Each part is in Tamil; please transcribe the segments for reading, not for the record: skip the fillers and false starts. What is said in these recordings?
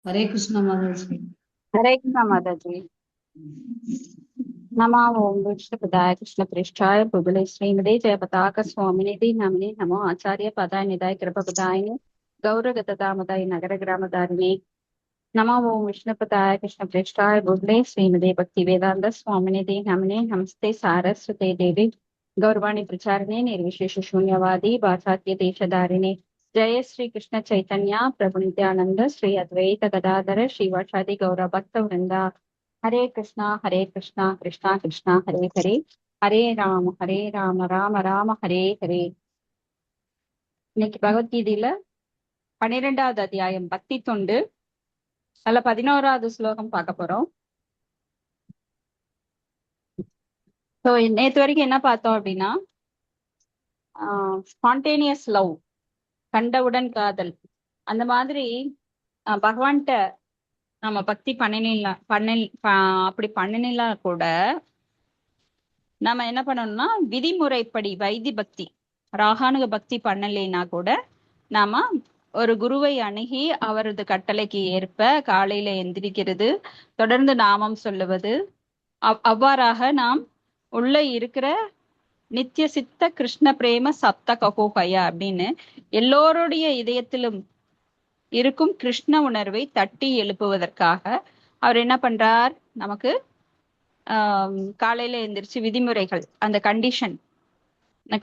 हरे कृष्ण महाराज जी। हरे कृष्णा माता जी। नमः ओम विष्णुपदाय कृष्ण पृष्ठाय भूगले श्रीमदे जयपताक स्वामिनिधि नमने नमो आचार्य पदाय निधाय कृपपदायिने गौरगतदामदाय नगर ग्रामदारिणे नमः ओम विष्णुपदाय कृष्ण पृष्ठाय भूगले श्रीमदे भक्ति वेदांत स्वामिनिधि नमने नमस्ते सारस्वते देवी गौरवाणी प्रचारिणे निर्विशेष शून्यवादी वाचाद्य देशधारिणे जय श्री कृष्ण चैतन्य प्रभु नित्यानंद श्री अद्वैत गदाधर श्रीवासादि गौर भक्त वृंदा हरे कृष्णा कृष्णा कृष्णा हरे हरे हरे राम राम राम हरे हरे. இன்னைக்கு பகவத்கீதையில 12வது அத்தியாயம் பக்தி தொண்டு. அதுல 11வது ஸ்லோகம் பார்க்க போறோம். ஸோ நேத்து வரைக்கும் என்ன பார்த்தோம் அப்படின்னா, ஸ்பான்டேனியஸ் லவ், கண்டவுடன் காதல், அந்த மாதிரி பகவான்கிட்ட நம்ம பக்தி அப்படி பண்ணினா கூட நம்ம என்ன பண்ணணும்னா விதிமுறைப்படி வைதி பக்தி ராகானுக பக்தி பண்ணலைன்னா கூட நாம ஒரு குருவை அணுகி அவரது கட்டளைக்கு ஏற்ப காலையில எந்திரிக்கிறது, தொடர்ந்து நாமம் சொல்லுவது, அவ்வாறாக நாம் உள்ள இருக்கிற நித்திய சித்த கிருஷ்ண பிரேம சப்த ககோகயா அப்படின்னு எல்லோருடைய இதயத்திலும் இருக்கும் கிருஷ்ண உணர்வை தட்டி எழுப்புவதற்காக அவர் என்ன பண்றார், நமக்கு காலையில எந்திரிச்சு விதிமுறைகள், அந்த கண்டிஷன்,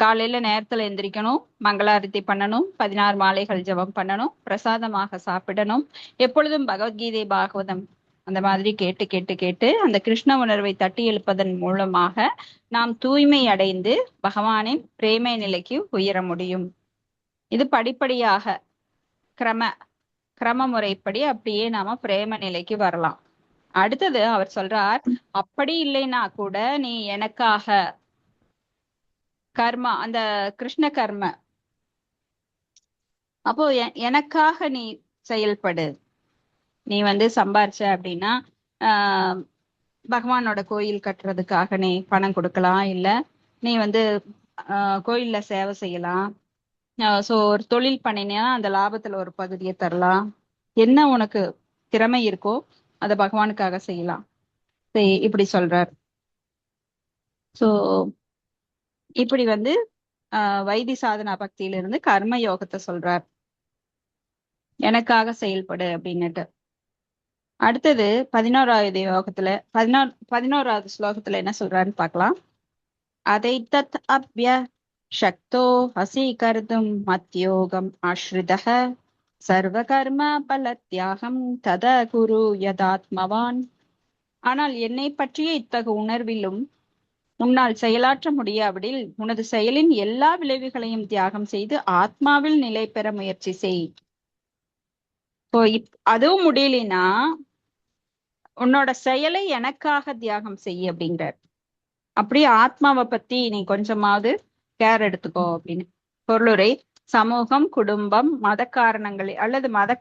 காலையில நேரத்துல எந்திரிக்கணும், மங்களாரத்தி பண்ணணும், 16 மாலைகள் ஜபம் பண்ணணும், பிரசாதமாக சாப்பிடணும், எப்பொழுதும் பகவத்கீதை பாகவதம் அந்த மாதிரி கேட்டு கேட்டு கேட்டு அந்த கிருஷ்ண உணர்வை தட்டி எழுப்பதன் மூலமாக நாம் தூய்மை அடைந்து பகவானின் பிரேமை நிலைக்கு உயர முடியும். இது படிப்படியாக கிரம முறைப்படி அப்படியே நாம பிரேம நிலைக்கு வரலாம். அடுத்தது அவர் சொல்றார், அப்படி இல்லைன்னா கூட நீ எனக்காக கர்மா, அந்த கிருஷ்ண கர்ம, அப்போ எனக்காக நீ செயல்படு. நீ சம்பாரிச்ச அப்படின்னா பகவானோட கோயில் கட்டுறதுக்காக நீ பணம் கொடுக்கலாம், இல்ல நீ கோயில்ல சேவை செய்யலாம், சோ ஒரு தொழில் பண்ணினா அந்த லாபத்துல ஒரு பகுதியை தரலாம், என்ன உனக்கு திறமை இருக்கோ அதை பகவானுக்காக செய்யலாம், இப்படி சொல்றார். சோ இப்படி வைதி சாதனா பக்தியிலிருந்து கர்ம யோகத்தை சொல்றார், எனக்காக செயல்படு அப்படின்னுட்டு. அடுத்தது 11வது யோகத்துல 11வது ஸ்லோகத்துல என்ன சொல்றாருன்னு பார்க்கலாம். அதை தத் அப்ய சக்தோ ஹசி கர்தும் மத்யோகம் ஆஸ்ரிதஹ சர்வ கர்ம பல தியாகம் தத குரு யதாத்மவான். ஆனால் என்னை பற்றிய இத்தகு உணர்விலும் உன்னால் செயலாற்ற முடியாவிடில் உனது செயலின் எல்லா விளைவுகளையும் தியாகம் செய்து ஆத்மாவில் நிலை பெற முயற்சி செய். அதுவும் முடியலனா உன்னோட செயலை எனக்காக தியாகம் செய்ய அப்படிங்கிறார். அப்படியே ஆத்மாவை பத்தி நீ கொஞ்சமாவது கேர் எடுத்துக்கோ அப்படின்னு. பொருளுரை: சமூகம், குடும்பம், மத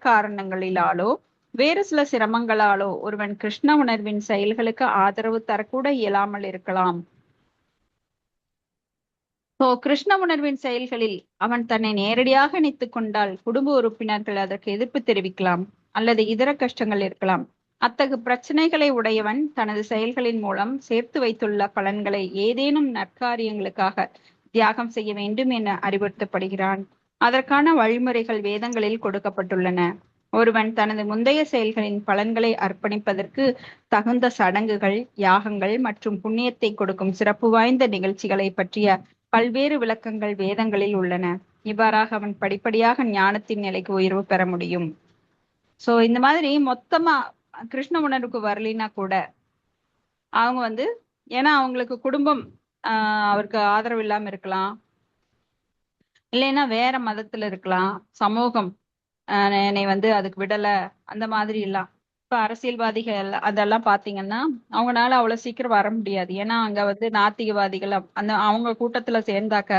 காரணங்களிலாலோ வேறு சில சிரமங்களாலோ ஒருவன் கிருஷ்ண உணர்வின் செயல்களுக்கு ஆதரவு தரக்கூட இயலாமல் இருக்கலாம். கிருஷ்ண உணர்வின் செயல்களில் அவன் தன்னை நேரடியாக இணைத்துக் கொண்டால் குடும்ப உறுப்பினர்கள் அதற்கு எதிர்ப்பு தெரிவிக்கலாம், அல்லது இதர கஷ்டங்கள் இருக்கலாம். அத்தகு பிரச்சனைகளை உடையவன் தனது செயல்களின் மூலம் சேர்த்து வைத்துள்ள பலன்களை ஏதேனும் நற்காரியங்களுக்காக தியாகம் செய்ய வேண்டும் என அறிவுறுத்தப்படுகிறான். அதற்கான வழிமுறைகள் வேதங்களில் கொடுக்கப்பட்டுள்ளன. ஒருவன் தனது முந்தைய செயல்களின் பலன்களை அர்ப்பணிப்பதற்கு தகுந்த சடங்குகள், யாகங்கள் மற்றும் புண்ணியத்தை கொடுக்கும் சிறப்பு வாய்ந்த நிகழ்ச்சிகளை பற்றிய பல்வேறு விளக்கங்கள் வேதங்களில் உள்ளன. இவ்வாறாக அவன் படிப்படியாக ஞானத்தின் நிலைக்கு உயர்வு பெற முடியும். சோ இந்த மாதிரி மொத்தமா கிருஷ்ண உணர்வுக்கு வரலினா கூட அவங்க ஏன்னா அவங்களுக்கு குடும்பம் அவருக்கு ஆதரவு இல்லாம இருக்கலாம், இல்லைன்னா வேற மதத்துல இருக்கலாம், சமூகம் என்னை அதுக்கு விடல, அந்த மாதிரி எல்லாம். இப்ப அரசியல்வாதிகள் அதெல்லாம் பாத்தீங்கன்னா அவங்களால அவ்வளவு சீக்கிரம் வர முடியாது. ஏன்னா அங்க நாத்திகவாதிகள் அவங்க கூட்டத்துல சேர்ந்தாக்க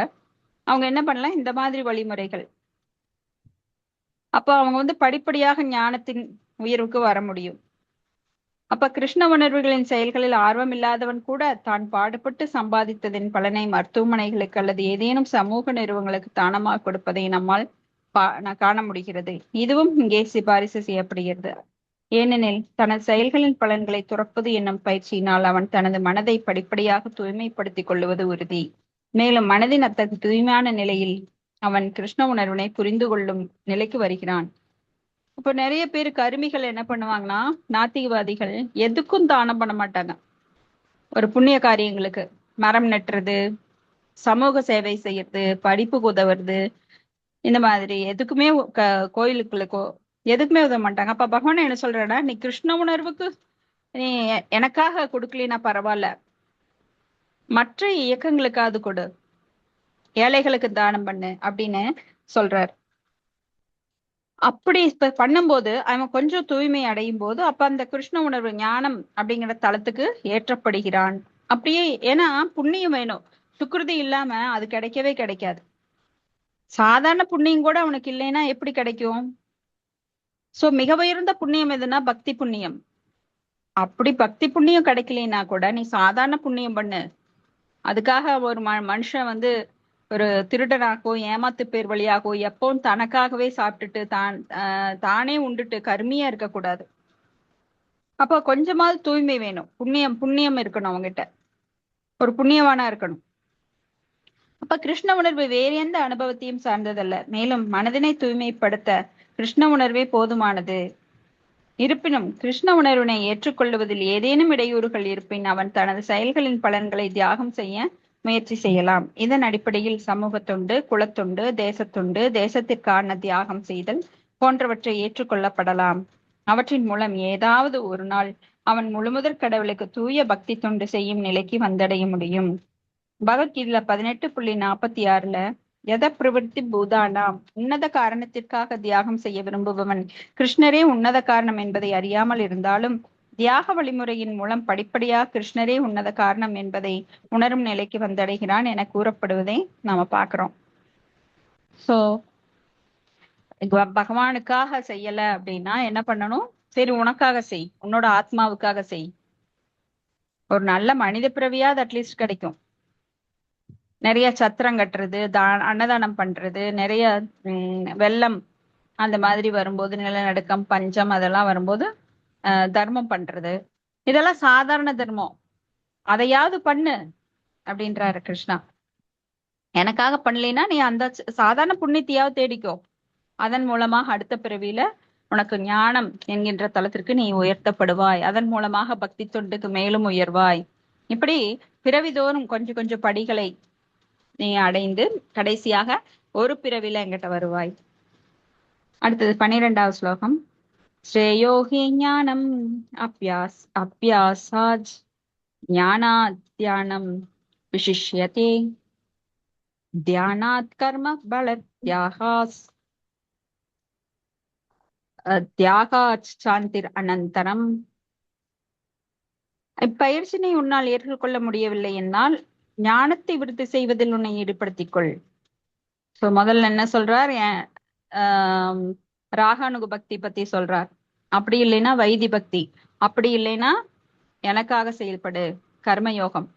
அவங்க என்ன பண்ணலாம், இந்த மாதிரி வழிமுறைகள். அப்ப அவங்க படிப்படியாக ஞானத்தின் உயர்வுக்கு வர முடியும். அப்ப கிருஷ்ண உணர்வுகளின் செயல்களில் ஆர்வம் இல்லாதவன் கூட தான் பாடுபட்டு சம்பாதித்ததின் பலனை மருத்துவமனைகளுக்கு அல்லது ஏதேனும் சமூக நிறுவனங்களுக்கு தானமாக கொடுப்பதை நம்மால் காண முடிகிறது. இதுவும் இங்கே சிபாரிசு செய்யப்படுகிறது. ஏனெனில் தனது செயல்களின் பலன்களை துறப்பது என்னும் பயிற்சியினால் அவன் தனது மனதை படிப்படியாக தூய்மைப்படுத்திக் கொள்வது உறுதி. மேலும் மனதின் அத்தகைய தூய்மையான நிலையில் அவன் கிருஷ்ண உணர்வினை புரிந்து கொள்ளும் நிலைக்கு வருகிறான். இப்ப நிறைய பேர் கருமிகள் என்ன பண்ணுவாங்கன்னா, நாத்திகவாதிகள் எதுக்கும் தானம் பண்ண மாட்டாங்க. ஒரு புண்ணிய காரியங்களுக்கு மரம் நட்டுறது, சமூக சேவை செய்யறது, படிப்புக்கு உதவுறது, இந்த மாதிரி எதுக்குமே கோயிலுக்குள்ள எதுக்குமே உதவ மாட்டாங்க. அப்ப பகவான் என்ன சொல்றேன்னா, நீ கிருஷ்ண உணர்வுக்கு நீ எனக்காக கொடுக்கலனா பரவாயில்ல, மற்ற இயக்கங்களுக்காவது கொடு, ஏழைகளுக்கு தானம் பண்ணு அப்படின்னு சொல்றார். அப்படி பண்ணும்போது அவன் கொஞ்சம் தூய்மை அடையும் போது அப்ப அந்த கிருஷ்ண உணர்வு ஞானம் அப்படிங்கிற தளத்துக்கு ஏற்றப்படுகிறான். அப்படியே ஏன்னா புண்ணியம் வேணும், சுக்கிருதி இல்லாம அது கிடைக்கவே கிடைக்காது. சாதாரண புண்ணியம் கூட அவனுக்கு இல்லைன்னா எப்படி கிடைக்கும்? சோ மிக உயர்ந்த புண்ணியம் எதுனா பக்தி புண்ணியம். அப்படி பக்தி புண்ணியம் கிடைக்கலனா கூட நீ சாதாரண புண்ணியம் பண்ணு. அதுக்காக ஒரு மனுஷன் வந்து ஒரு திருடனாகவோ ஏமாத்து பேர் வழியாகவோ எப்பவும் தனக்காகவே சாப்பிட்டுட்டு தானே உண்டுட்டு கருமியா இருக்கக்கூடாது. அப்போ கொஞ்சமாவது தூய்மை வேணும், புண்ணியம் இருக்கணும், அவங்ககிட்ட ஒரு புண்ணியவானா இருக்கணும். அப்ப கிருஷ்ண உணர்வு வேறு எந்த அனுபவத்தையும் சார்ந்ததல்ல, மேலும் மனதினை தூய்மைப்படுத்த கிருஷ்ண உணர்வே போதுமானது. இருப்பினும் கிருஷ்ண உணர்வினை ஏற்றுக்கொள்வதில் ஏதேனும் இடையூறுகள் இருப்பின் அவன் தனது செயல்களின் பலன்களை தியாகம் செய்ய முயற்சி செய்யலாம். இதன் அடிப்படையில் சமூக தொண்டு, குலத்தொண்டு, தேசத்தொண்டு, தேசத்திற்கான தியாகம் செய்தல் போன்றவற்றை ஏற்றுக்கொள்ளப்படலாம். அவற்றின் மூலம் ஏதாவது ஒரு நாள் அவன் முழுமுதற் கடவுளுக்கு தூய பக்தி தொண்டு செய்யும் நிலைக்கு வந்தடைய முடியும். பகவத்கீதையில 18.46ல எத பிரவருத்தி பூதானாம், உன்னத காரணத்திற்காக தியாகம் செய்ய விரும்புபவன் கிருஷ்ணரே உன்னத காரணம் என்பதை அறியாமல் இருந்தாலும் தியாக வழிமுறையின் மூலம் படிப்படியாக கிருஷ்ணரே உன்னத காரணம் என்பதை உணரும் நிலைக்கு வந்தடைகிறான் என கூறப்படுவதை நாம பாக்குறோம். சோ பகவானுக்காக செய்யல அப்படின்னா என்ன பண்ணணும்? சரி, உனக்காக செய், உன்னோட ஆத்மாவுக்காக செய். ஒரு நல்ல மனித பிறவியாவது அட்லீஸ்ட் கிடைக்கும். நிறைய சத்திரம் கட்டுறது, அன்னதானம் பண்றது, நிறைய வெள்ளம் அந்த மாதிரி வரும்போது, நிலநடுக்கம், பஞ்சம் அதெல்லாம் வரும்போது தர்மம் பண்றது, இதெல்லாம் சாதாரண தர்மம். அதையாவது பண்ணு அப்படின்றாரு கிருஷ்ணா. எனக்காக பண்ணலைன்னா நீ அந்த சாதாரண புண்ணியத்தையாவது தேடிக்கோ. அதன் மூலமாக அடுத்த பிறவியில உனக்கு ஞானம் என்கின்ற தளத்திற்கு நீ உயர்த்தப்படுவாய். அதன் மூலமாக பக்தி தொண்டுக்கு மேலும் உயர்வாய். இப்படி பிறவிதோறும் கொஞ்சம் கொஞ்சம் படிகளை நீ அடைந்து கடைசியாக ஒரு பிறவில என்கிட்ட வருவாய். அடுத்தது 12வது ஸ்லோகம். ஸ்ரேயோஹி ஞானம் அப்யாசாஜ் ஞானாத் தியானம் விசிஷ்யதே தியானாத் கர்ம பலத் தியாகாத் சாந்திர் அனந்தரம். இப்பயிற்சினை உன்னால் ஏற்றுக்கொள்ள முடியவில்லை என்னால் ஞானத்தை விருத்தி செய்வதில் உன்னை ஈடுபடுத்திக் கொள். சோ முதல்ல என்ன சொல்றார்? ராகானுக பக்தி பத்தி சொல்றார். அப்படி இல்லைன்னா வைதி பக்தி, அப்படி இல்லைன்னா எனக்காக செயல்படு கர்மயோகம்,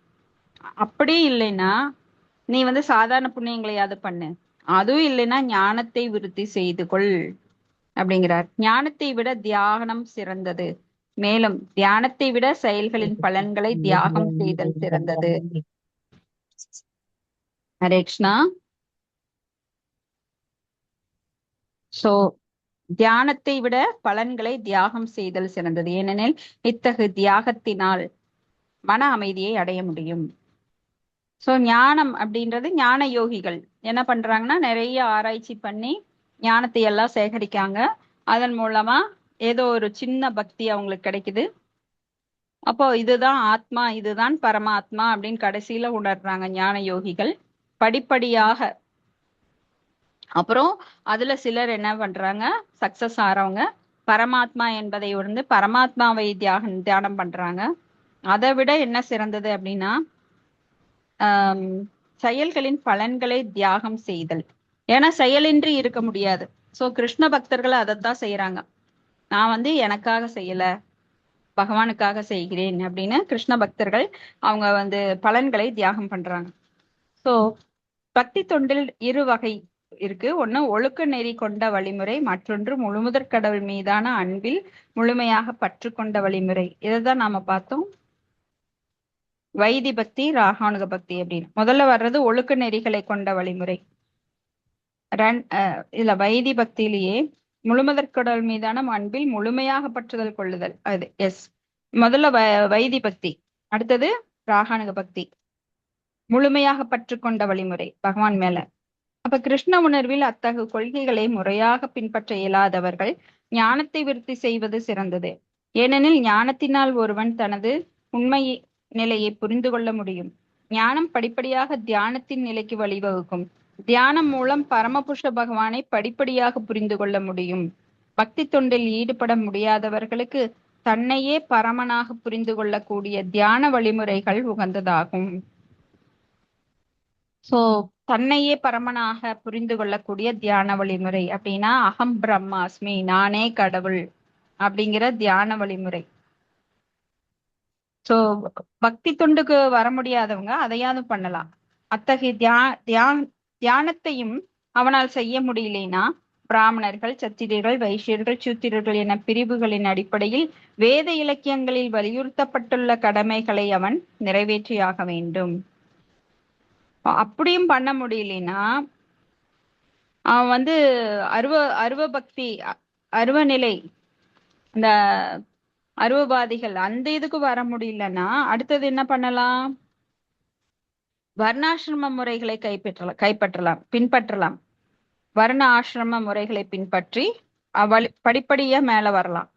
அப்படி இல்லைன்னா நீ வந்து சாதாரண புண்ணியங்களையாவது பண்ணு, அதுவும் இல்லைன்னா ஞானத்தை விருத்தி செய்து கொள் அப்படிங்கிறார். ஞானத்தை விட தியானம் சிறந்தது, மேலும் தியானத்தை விட செயல்களின் பலன்களை தியாகம் செய்தல் சிறந்தது. ஹரே கிருஷ்ணா. சோ தியானத்தை விட பலன்களை தியாகம் செய்தல் சிறந்தது, ஏனெனில் இத்தகு தியாகத்தினால் மன அமைதியை அடைய முடியும். சோ ஞானம் அப்படின்றது, ஞான யோகிகள் என்ன பண்றாங்கன்னா நிறைய ஆராய்ச்சி பண்ணி ஞானத்தை எல்லாம் சேகரிக்காங்க. அதன் மூலமா ஏதோ ஒரு சின்ன பக்தி அவங்களுக்கு கிடைக்குது. அப்போ இதுதான் ஆத்மா, இதுதான் பரமாத்மா அப்படின்னு கடைசியில உணர்றாங்க ஞான யோகிகள் படிப்படியாக. அப்புறம் அதுல சிலர் என்ன பண்றாங்க, சக்சஸ் ஆறவங்க பரமாத்மா என்பதை உணர்ந்து பரமாத்மாவை தியானம் பண்றாங்க. அதை விட என்ன சிறந்தது அப்படின்னா செயல்களின் பலன்களை தியாகம் செய்தல். ஏன்னா செயலின்றி இருக்க முடியாது. சோ கிருஷ்ண பக்தர்கள் அதைத்தான் செய்யறாங்க. நான் வந்து எனக்காக செய்யல, பகவானுக்காக செய்கிறேன் அப்படின்னு கிருஷ்ண பக்தர்கள் அவங்க வந்து பலன்களை தியாகம் பண்றாங்க. சோ பக்தி தொண்டில் இரு வகை இருக்கு. ஒண்ணு ஒழுக்க நெறி கொண்ட வழிமுறை, மற்றொன்று முழுமுதற் கடவுள் மீதான அன்பில் முழுமையாக பற்று கொண்ட வழிமுறை. இதைதான் நாம பார்த்தோம். வைதி பக்தி, ராகானுக பக்தி அப்படின்னு. முதல்ல வர்றது ஒழுக்க நெறிகளை கொண்ட வழிமுறை. இதுல வைதி பக்தியிலேயே முழுமுதற் கடவுள் மீதான அன்பில் முழுமையாக பற்றுதல் கொள்ளுதல், அது எஸ். முதல்ல வைதி பக்தி, அடுத்தது ராகானுக பக்தி, முழுமையாக பற்று கொண்ட வழிமுறை பகவான் மேல. அப்ப கிருஷ்ண உணர்வில் அத்தகு கொள்கைகளை முறையாக பின்பற்ற இயலாதவர்கள் ஞானத்தை விருத்தி செய்வது சிறந்தது. ஏனெனில் ஞானத்தினால் ஒருவன் தனது உண்மை நிலையை புரிந்து கொள்ள முடியும். ஞானம் படிப்படியாக தியானத்தின் நிலைக்கு வழிவகுக்கும். தியானம் மூலம் பரமபுருஷ பகவானை படிப்படியாக புரிந்து கொள்ள முடியும். பக்தி தொண்டில் ஈடுபட முடியாதவர்களுக்கு தன்னையே பரமனாக புரிந்து கொள்ளக்கூடிய தியான வழிமுறைகள் உகந்ததாகும். சோ தன்னையே பரமனாக புரிந்து கொள்ளக்கூடிய தியான வழிமுறை அப்படின்னா அகம் பிரம்மாஸ்மி, நானே கடவுள் அப்படிங்கிற தியான வழிமுறை. சோ பக்தி தொண்டுக்கு வர முடியாதவங்க அதையாவது பண்ணலாம். அத்தகைய தியானத்தையும் அவனால் செய்ய முடியலைன்னா பிராமணர்கள், சத்திரியர்கள், வைசியர்கள், சூத்திரர்கள் என பிரிவுகளின் அடிப்படையில் வேத இலக்கியங்களில் வலியுறுத்தப்பட்டுள்ள கடமைகளை அவன் நிறைவேற்றியாக வேண்டும். அப்படியும் பண்ண முடியலன்னா அவன் அருவ பக்தி, அருவநிலை, இந்த அருவபாதிகள் அந்த இதுக்கு வர முடியலன்னா அடுத்தது என்ன பண்ணலாம்? வர்ணாசிரம முறைகளை பின்பற்றலாம். வர்ண ஆசிரம முறைகளை பின்பற்றி படிப்படியா மேல வரலாம்.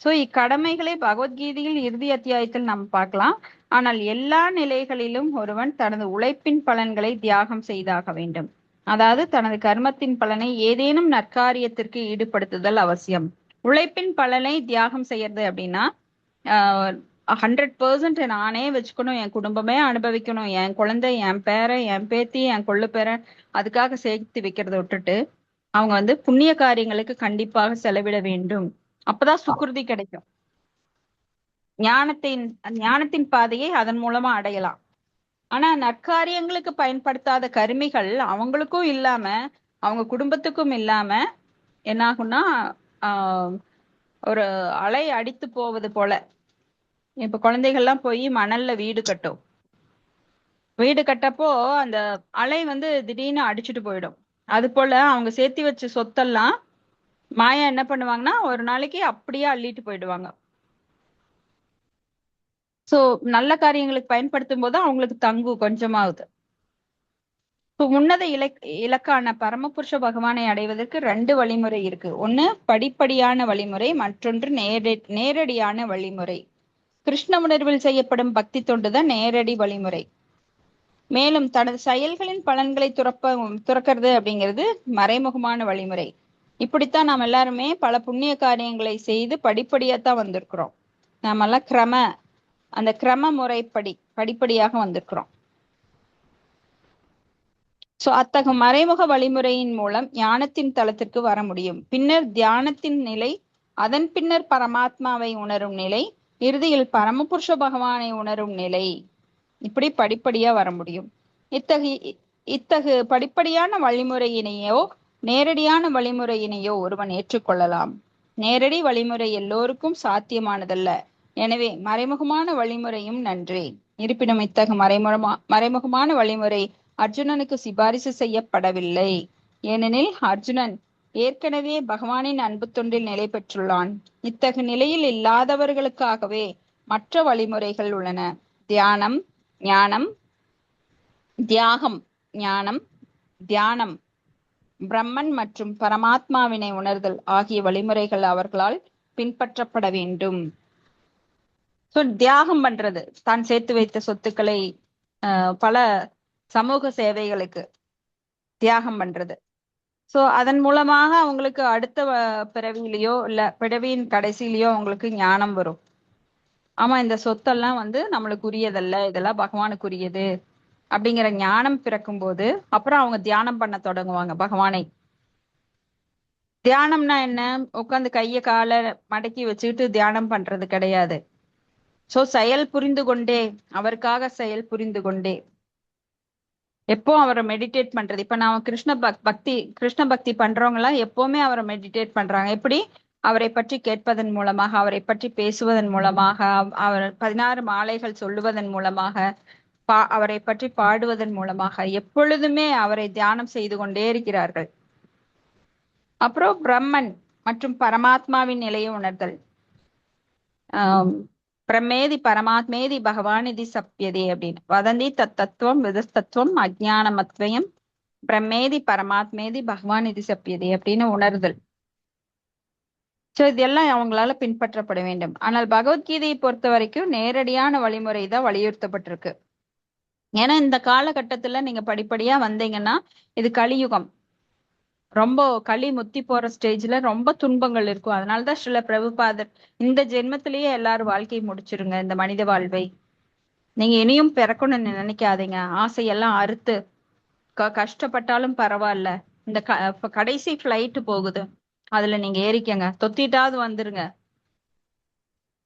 சோ இக்கடமைகளை பகவத்கீதையில் இறுதி அத்தியாயத்தில் நாம் பார்க்கலாம். ஆனால் எல்லா நிலைகளிலும் ஒருவன் தனது உழைப்பின் பலன்களை தியாகம் செய்தாக வேண்டும். அதாவது தனது கர்மத்தின் பலனை ஏதேனும் நற்காரியத்திற்கு ஈடுபடுத்துதல் அவசியம். உழைப்பின் பலனை தியாகம் செய்யறது அப்படின்னா 100% நானே வச்சுக்கணும், என் குடும்பமே அனுபவிக்கணும், என் குழந்தை, என் பேரன், என் பேத்தி, என் கொள்ளு பேரன், அதுக்காக சேர்த்து வைக்கிறத விட்டுட்டு அவங்க புண்ணிய காரியங்களுக்கு கண்டிப்பாக செலவிட வேண்டும். அப்பதான் சுக்கிருதி கிடைக்கும். ஞானத்தின் பாதையை அதன் மூலமா அடையலாம். ஆனா நற்காரியங்களுக்கு பயன்படுத்தாத கருமிகள் அவங்களுக்கும் இல்லாம அவங்க குடும்பத்துக்கும் இல்லாம என்னாகும்னா ஒரு அலை அடித்து போவது போல. இப்ப குழந்தைகள்லாம் போய் மணல்ல வீடு கட்டும். வீடு கட்டப்போ அந்த அலை திடீர்னு அடிச்சுட்டு போயிடும். அது போல அவங்க சேர்த்தி வச்ச சொத்தெல்லாம் மாயா என்ன பண்ணுவாங்கன்னா ஒரு நாளைக்கு அப்படியே அள்ளிட்டு போயிடுவாங்க. சோ நல்ல காரியங்களுக்கு பயன்படுத்தும் போது அவங்களுக்கு தங்கும் கொஞ்சமாவது. உன்னத இலக்கான பரமபுருஷ பகவானை அடைவதற்கு 2 வழிமுறை இருக்கு. ஒண்ணு படிப்படியான வழிமுறை, மற்றொன்று நேரடியான வழிமுறை. கிருஷ்ண உணர்வில் செய்யப்படும் பக்தி தொண்டுதான் நேரடி வழிமுறை. மேலும் தனது செயல்களின் பலன்களை துறக்கிறது அப்படிங்கிறது மறைமுகமான வழிமுறை. இப்படித்தான் நாம் எல்லாருமே பல புண்ணிய காரியங்களை செய்து படிப்படியாத்தான் வந்திருக்கிறோம். நாமெல்லாம் அந்த கிரம முறைப்படி படிப்படியாக வந்திருக்கிறோம். சோ அத்தகைய மறைமுக வழிமுறையின் மூலம் ஞானத்தின் தளத்திற்கு வர முடியும். பின்னர் தியானத்தின் நிலை, அதன் பின்னர் பரமாத்மாவை உணரும் நிலை, இறுதியில் பரமபுருஷ பகவானை உணரும் நிலை. இப்படி படிப்படியா வர முடியும். இத்தகு படிப்படியான வழிமுறையினையோ நேரடியான வழிமுறையினையோ ஒருவன் ஏற்றுக்கொள்ளலாம். நேரடி வழிமுறை எல்லோருக்கும் சாத்தியமானதல்ல. எனவே மறைமுகமான வழிமுறையும் நன்றே. இருப்பினும் இத்தகு மறைமுகமான வழிமுறை அர்ஜுனனுக்கு சிபாரிசு செய்யப்படவில்லை. ஏனெனில் அர்ஜுனன் ஏற்கனவே பகவானின் அன்பு தொண்டில் நிலை பெற்றுள்ளான். இத்தகு நிலையில் இல்லாதவர்களுக்காகவே மற்ற வழிமுறைகள் உள்ளன. தியானம், ஞானம், தியாகம், ஞானம், தியானம், பிரம்மன் மற்றும் பரமாத்மாவினை உணர்தல் ஆகிய வழிமுறைகள் அவர்களால் பின்பற்றப்பட வேண்டும். தியாகம் பண்றது, தான் சேர்த்து வைத்த சொத்துக்களை பல சமூக சேவைகளுக்கு தியாகம் பண்றது. சோ அதன் மூலமாக அவங்களுக்கு அடுத்த பிறவியிலையோ இல்ல பிறவியின் கடைசியிலயோ அவங்களுக்கு ஞானம் வரும். ஆமா, இந்த சொத்தெல்லாம் நம்மளுக்கு உரியதல்ல, இதெல்லாம் பகவானுக்குரியது அப்படிங்கிற ஞானம் பிறக்கும் போது அப்புறம் அவங்க தியானம் பண்ண தொடங்குவாங்க பகவானை. தியானம்னா என்ன? உட்காந்து கைய காலை மடக்கி வச்சுக்கிட்டு தியானம் பண்றது கிடையாது. சோ செயல் புரிந்து கொண்டே, அவருக்காக செயல் புரிந்து கொண்டே. எப்போ அவரை மெடிடேட் பண்றது. இப்ப நான் கிருஷ்ண பக்தி பண்றவங்க எல்லாம் எப்பவுமே அவரை மெடிடேட் பண்றாங்க. எப்படி? அவரை பற்றி கேட்பதன் மூலமாக, அவரை பற்றி பேசுவதன் மூலமாக, அவர் 16 மாலைகள் சொல்லுவதன் மூலமாக, அவரை பற்றி பாடுவதன் மூலமாக எப்பொழுதுமே அவரை தியானம் செய்து கொண்டே இருக்கிறார்கள். அப்புறம் பிரம்மன் மற்றும் பரமாத்மாவின் நிலையை உணர்தல். பிரம்மேதி பரமாத்மேதி பகவானிதி சப்யதே அப்படின்னு வதந்தி தத்துவம் விதஸ்தத்துவம் அஜானமத்வயம் பிரம்மேதி பரமாத்மேதி பகவானிதி சப்யதே அப்படின்னு உணர்தல். சோ இதெல்லாம் அவங்களால பின்பற்றப்பட வேண்டும். ஆனால் பகவத்கீதையை பொறுத்த வரைக்கும் நேரடியான வழிமுறை தான் வலியுறுத்தப்பட்டிருக்கு. ஏன்னா இந்த காலகட்டத்துல நீங்க படிப்படியா வந்தீங்கன்னா, இது கலியுகம், ரொம்ப களி முத்தி போற ஸ்டேஜ்ல ரொம்ப துன்பங்கள் இருக்கும். அதனாலதான் ஸ்ரீல பிரபுபாதர் இந்த ஜென்மத்திலேயே எல்லாரும் வாழ்க்கையை முடிச்சிருங்க, இந்த மனித வாழ்வை நீங்க இனியும் பிறக்கணும்னு நினைக்காதீங்க, ஆசையெல்லாம் அறுத்து கஷ்டப்பட்டாலும் பரவாயில்ல, இந்த கடைசி ஃபிளைட் போகுது, அதுல நீங்க ஏறிக்கங்க, தொத்திட்டாவது வந்துருங்க.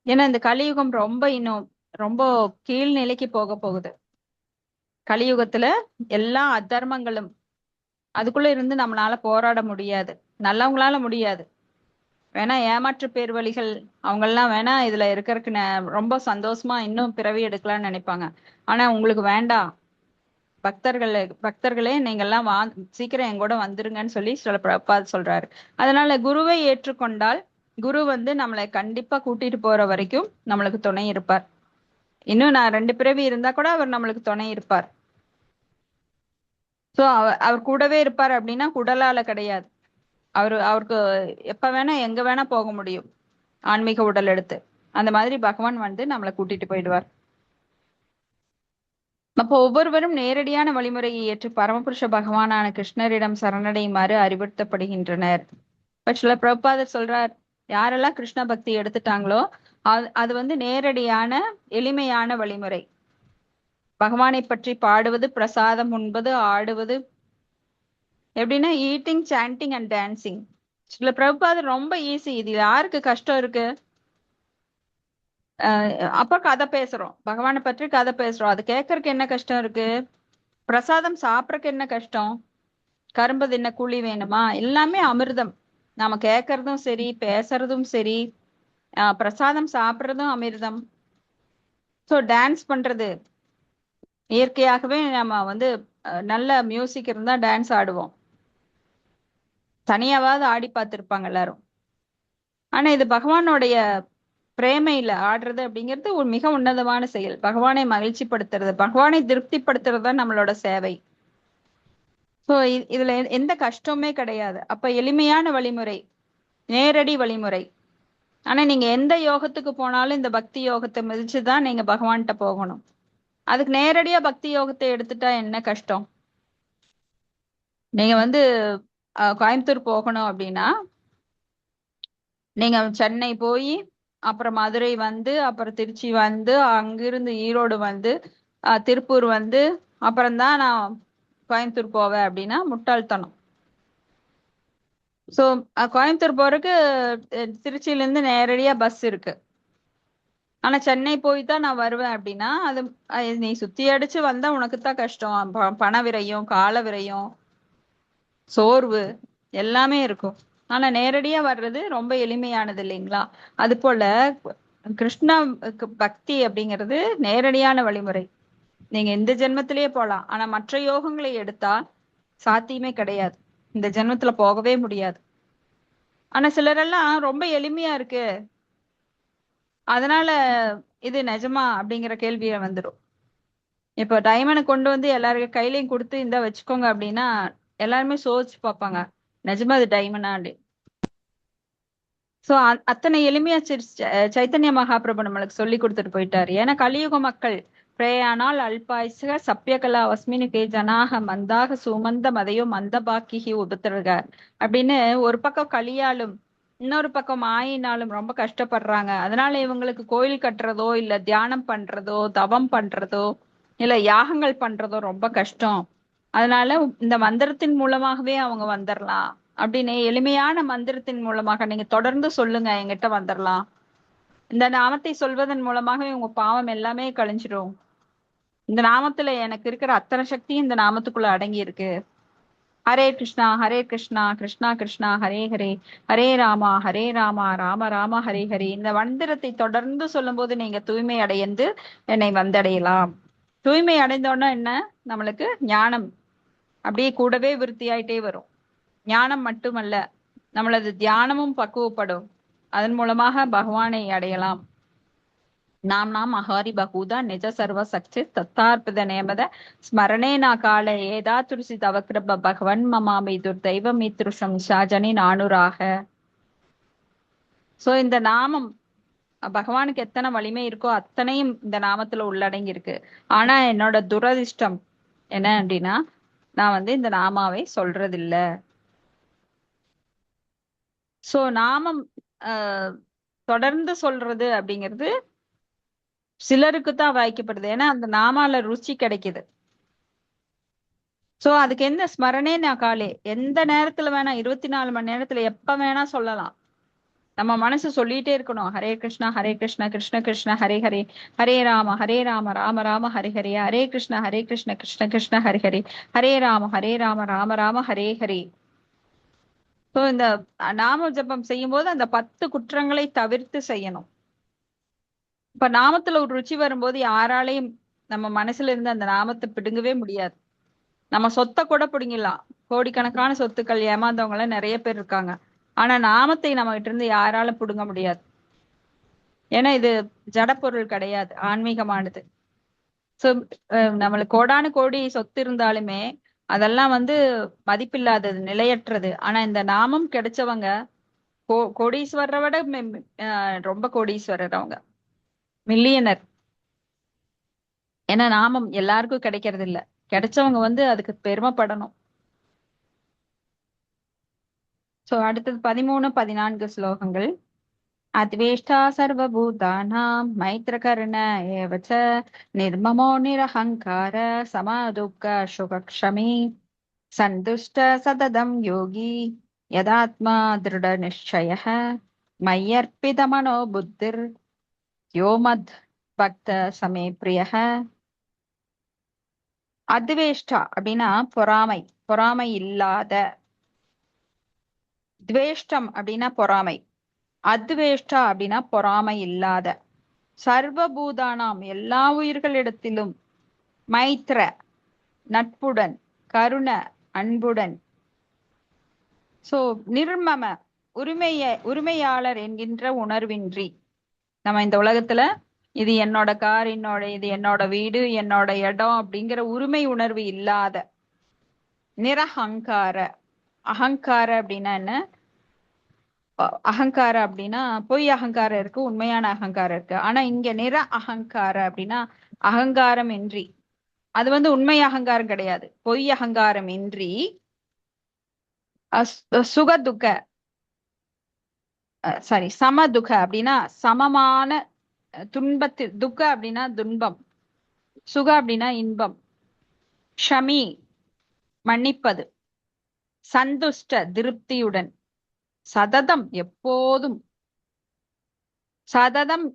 ஏன்னா இந்த கலியுகம் ரொம்ப இன்னும் ரொம்ப கீழ்நிலைக்கு போக போகுது. கலியுகத்துல எல்லா அதர்மங்களும் அதுக்குள்ள இருந்து நம்மளால போராட முடியாது, நல்லவங்களால முடியாது. வேணா ஏமாற்று பேர்வழிகள் அவங்கெல்லாம் வேணா இதுல இருக்கிறதுக்கு ரொம்ப சந்தோஷமா இன்னும் பிறவி எடுக்கலாம்னு நினைப்பாங்க. ஆனா உங்களுக்கு வேண்டாம், பக்தர்களே நீங்க எல்லாம் சீக்கிரம் என் கூட வந்துருங்கன்னு சொல்லி சில பிரபாத் சொல்றாரு. அதனால குருவை ஏற்றுக்கொண்டால் குரு நம்மளை கண்டிப்பா கூட்டிட்டு போற வரைக்கும் நம்மளுக்கு துணை இருப்பார். இன்னும் நான் 2 பிறவி இருந்தா கூட அவர் நம்மளுக்கு துணை இருப்பார். சோ அவர் கூடவே இருப்பார் அப்படின்னா குடலால கிடையாது. அவருக்கு எப்ப வேணா எங்க வேணா போக முடியும், ஆன்மீக உடல் எடுத்து. அந்த மாதிரி பகவான் நம்மளை கூட்டிட்டு போயிடுவார். அப்போ ஒவ்வொருவரும் நேரடியான வழிமுறையை ஏற்று பரமபுருஷ பகவானான கிருஷ்ணரிடம் சரணடையுமாறு அறிவுறுத்தப்படுகின்றனர். இப்ப சில பிரபாதர் சொல்றார், யாரெல்லாம் கிருஷ்ண பக்தி எடுத்துட்டாங்களோ அது நேரடியான எளிமையான வழிமுறை. பகவானை பற்றி பாடுவது, பிரசாதம் உண்பது, ஆடுவது, எப்படின்னா ஈட்டிங், சாண்டிங் அண்ட் டான்சிங். சில பிரபுபாதர் ரொம்ப ஈஸி, இது யாருக்கு கஷ்டம் இருக்கு? அப்ப கதை பேசுறோம், பகவானை பற்றி கதை பேசுறோம், அது கேட்கறதுக்கு என்ன கஷ்டம் இருக்கு? பிரசாதம் சாப்பிடறதுக்கு என்ன கஷ்டம்? கரும்பு என்ன கூலி வேணுமா? எல்லாமே அமிர்தம். நாம கேட்கறதும் சரி, பேசுறதும் சரி, பிரசாதம் சாப்பிடுறதும் அமிர்தம். ஸோ டான்ஸ் பண்றது இயற்கையாகவே நம்ம நல்ல மியூசிக் இருந்தா டான்ஸ் ஆடுவோம். தனியாவது ஆடி பார்த்திருப்பாங்க எல்லாரும். ஆனா இது பகவானுடைய பிரேமையில ஆடுறது அப்படிங்கிறது ஒரு மிக உன்னதமான செயல். பகவானை மகிழ்ச்சிப்படுத்துறது, பகவானை திருப்திப்படுத்துறது தான் நம்மளோட சேவை. சோ இதுல எந்த கஷ்டமே கிடையாது. அப்ப எளிமையான வழிமுறை, நேரடி வழிமுறை. ஆனா நீங்க எந்த யோகத்துக்கு போனாலும் இந்த பக்தி யோகத்தை மிதிச்சுதான் நீங்க பகவான்கிட்ட போகணும். அதுக்கு நேரடியா பக்தி யோகத்தை எடுத்துட்டா என்ன கஷ்டம்? நீங்க கோயம்புத்தூர் போகணும் அப்படின்னா நீங்க சென்னை போய் அப்புறம் மதுரை அப்புறம் திருச்சி அங்கிருந்து ஈரோடு திருப்பூர் அப்புறம்தான் நான் கோயம்புத்தூர் போவேன் அப்படின்னா முட்டாள்தனம். சோ கோயம்புத்தூர் போறதுக்கு திருச்சியில இருந்து நேரடியா பஸ் இருக்கு. ஆனா சென்னை போய் தான் நான் வருவேன் அப்படின்னா நீ சுத்தி அடிச்சு வந்தா உனக்குத்தான் கஷ்டம். பண விரயம், கால விரயம், சோர்வு எல்லாமே இருக்கும். ஆனா நேரடியா வர்றது ரொம்ப எளிமையானது இல்லைங்களா? அது போல கிருஷ்ண பக்தி அப்படிங்கிறது நேரடியான வழிமுறை. நீங்க இந்த ஜென்மத்திலேயே போலாம், ஆனா மற்ற யோகங்களை எடுத்தா சாத்தியமே கிடையாது, இந்த ஜென்மத்துல போகவே முடியாது. ஆனா சிலரெல்லாம் ரொம்ப எளிமையா இருக்கு அதனால இது நிஜமா அப்படிங்கிற கேள்விய வந்துடும். இப்ப டைமண்டை கொண்டு எல்லாருக்கும் கையிலையும் கொடுத்து இந்த வச்சுக்கோங்க அப்படின்னா எல்லாருமே சோதிச்சு பார்ப்பாங்க, நிஜமா அது டைமண்டா அப்படி. சோ அத்தனை எளிமையா சைத்தன்ய மகாபிரபு நம்மளுக்கு சொல்லி கொடுத்துட்டு போயிட்டாரு. ஏன்னா கலியுக மக்கள் பிரயானால் அல்பாயுச சப்பியகலா வஸ்மினுகே ஜனாக மந்தாக சுமந்த மதையோ மந்த பாக்கிகி உபத்திரக அப்படின்னு ஒரு பக்கம் கலியாலும் இன்னொரு பக்கம் மாயினாலும் ரொம்ப கஷ்டப்படுறாங்க. அதனால இவங்களுக்கு கோயில் கட்டுறதோ இல்ல தியானம் பண்றதோ தவம் பண்றதோ இல்ல யாகங்கள் பண்றதோ ரொம்ப கஷ்டம். அதனால இந்த மந்திரத்தின் மூலமாகவே அவங்க வந்துடலாம் அப்படின்னு எளிமையான மந்திரத்தின் மூலமாக நீங்க தொடர்ந்து சொல்லுங்க, எங்கிட்ட வந்துடலாம். இந்த நாமத்தை சொல்வதன் மூலமாகவே உங்க பாவம் எல்லாமே கழிஞ்சிடும். இந்த நாமத்துல எனக்கு இருக்கிற அத்தனை சக்தியும் இந்த நாமத்துக்குள்ள அடங்கி இருக்கு. ஹரே கிருஷ்ணா கிருஷ்ணா கிருஷ்ணா ஹரே ஹரே, ஹரே ராமா ராம ராம ஹரே ஹரே. இந்த மந்திரத்தை தொடர்ந்து சொல்லும் போது நீங்க தூய்மை அடைந்து என்னை வந்தடையலாம். தூய்மை அடைந்தோன்னா என்ன, நம்மளுக்கு ஞானம் அப்படியே கூடவே விருத்தியாயிட்டே வரும். ஞானம் மட்டுமல்ல, நம்மளது தியானமும் பக்குவப்படும். அதன் மூலமாக பகவானை அடையலாம். நாம் அஹாரி பகூதா நிஜ சர்வ சக்தி தத்தார்பித நேமத ஸ்மரணே நா கால ஏதா துருசி தவக்கிரப பகவன் மமாமி துர்தெய்வ மித்ருஷம் ஷாஜனி நானுராக. சோ இந்த நாமம் பகவானுக்கு எத்தனை வலிமை இருக்கோ அத்தனையும் இந்த நாமத்துல உள்ளடங்கி இருக்கு. ஆனா என்னோட துரதிர்ஷ்டம் என்ன அப்படின்னா, நான் இந்த நாமாவை சொல்றதில்ல. சோ நாமம் தொடர்ந்து சொல்றது அப்படிங்கிறது சிலருக்கு தான் வாய்க்கப்படுது. ஏன்னா அந்த நாமால ருச்சி கிடைக்குது. சோ அதுக்கு என்ன ஸ்மரணே நான் காலே எந்த நேரத்துல வேணா 24 மணி நேரத்துல எப்ப வேணா சொல்லலாம். நம்ம மனசு சொல்லிட்டே இருக்கணும், ஹரே கிருஷ்ணா கிருஷ்ண கிருஷ்ண ஹரே ஹரே, ஹரே ராம ராம ராம ஹரே ஹரே, ஹரே கிருஷ்ண கிருஷ்ண கிருஷ்ண ஹரே ஹரே, ஹரே ராம ராம ராம ஹரே ஹரே. சோ இந்த நாம ஜபம் செய்யும் போது அந்த 10 குற்றங்களை தவிர்த்து செய்யணும். இப்ப நாமத்துல ஒரு ருச்சி வரும்போது யாராலையும் நம்ம மனசுல இருந்து அந்த நாமத்தை பிடுங்கவே முடியாது. நம்ம சொத்தை கூட பிடுங்கிடலாம். கோடிக்கணக்கான சொத்துக்கள் ஏமாந்தவங்க எல்லாம் நிறைய பேர் இருக்காங்க. ஆனா நாமத்தை நம்ம கிட்ட இருந்து யாராலும் பிடுங்க முடியாது. ஏன்னா இது ஜடப்பொருள் கிடையாது, ஆன்மீகமானது. சோ நம்மளுக்கு கோடானு கோடி சொத்து இருந்தாலுமே அதெல்லாம் மதிப்பில்லாதது, நிலையற்றது. ஆனா இந்த நாமம் கிடைச்சவங்க கோடீஸ்வரரை விட ரொம்ப கோடீஸ்வரர், அவங்க மில்லியனர். ஏன்னா நாமம் எல்லாருக்கும் கிடைக்கிறது இல்ல. கிடைச்சவங்க அதுக்கு பெருமைப்படணும். சோ அடுத்தது 13, 14 ஸ்லோகங்கள். அத்வேஷ்டா சர்வபூதானாம் மைத்ரகர்ண ஏவச்ச நிர்மமோ நிரஹங்கார சமதுக்க சுகக்ஷமி சந்துஷ்ட சததம் யோகி யதாத்மா திருட நிச்சய மையர்ப்பித மனோ புத்திர் யோமத் பக்த சமே பிரிய. அத்வேஷ்டா அப்படின்னா பொறாமை, பொறாமை இல்லாத. துவேஷ்டம் அப்படின்னா பொறாமை, அத்வேஷ்டா அப்படின்னா பொறாமை இல்லாத. சர்வபூதானாம் எல்லா உயிர்களிடத்திலும், மைத்ர நட்புடன், கருண அன்புடன், சோ நிர்மம உரிமையாளர் என்கின்ற உணர்வின்றி. நம்ம இந்த உலகத்துல இது என்னோட கார், இது என்னோட வீடு, என்னோட இடம் அப்படிங்கிற உரிமை உணர்வு இல்லாத. நிரஹங்கார, அகங்கார அப்படின்னா என்ன, அகங்கார அப்படின்னா பொய் அகங்காரம் இருக்கு, உண்மையான அகங்காரம் இருக்கு. ஆனா இங்க நிற அகங்கார அப்படின்னா அகங்காரம் இன்றி. அது உண்மை அகங்காரம் கிடையாது, பொய் அகங்காரம் இன்றி. சுகதுக்க சாரி சமதுக அப்படின்னா சமமான துன்பத்தில், துக்க அப்படின்னா துன்பம், சுக அப்படின்னா இன்பம், ஷமி மன்னிப்பது, சந்துஷ்ட திருப்தியுடன், சததம் எப்போதும், சததம்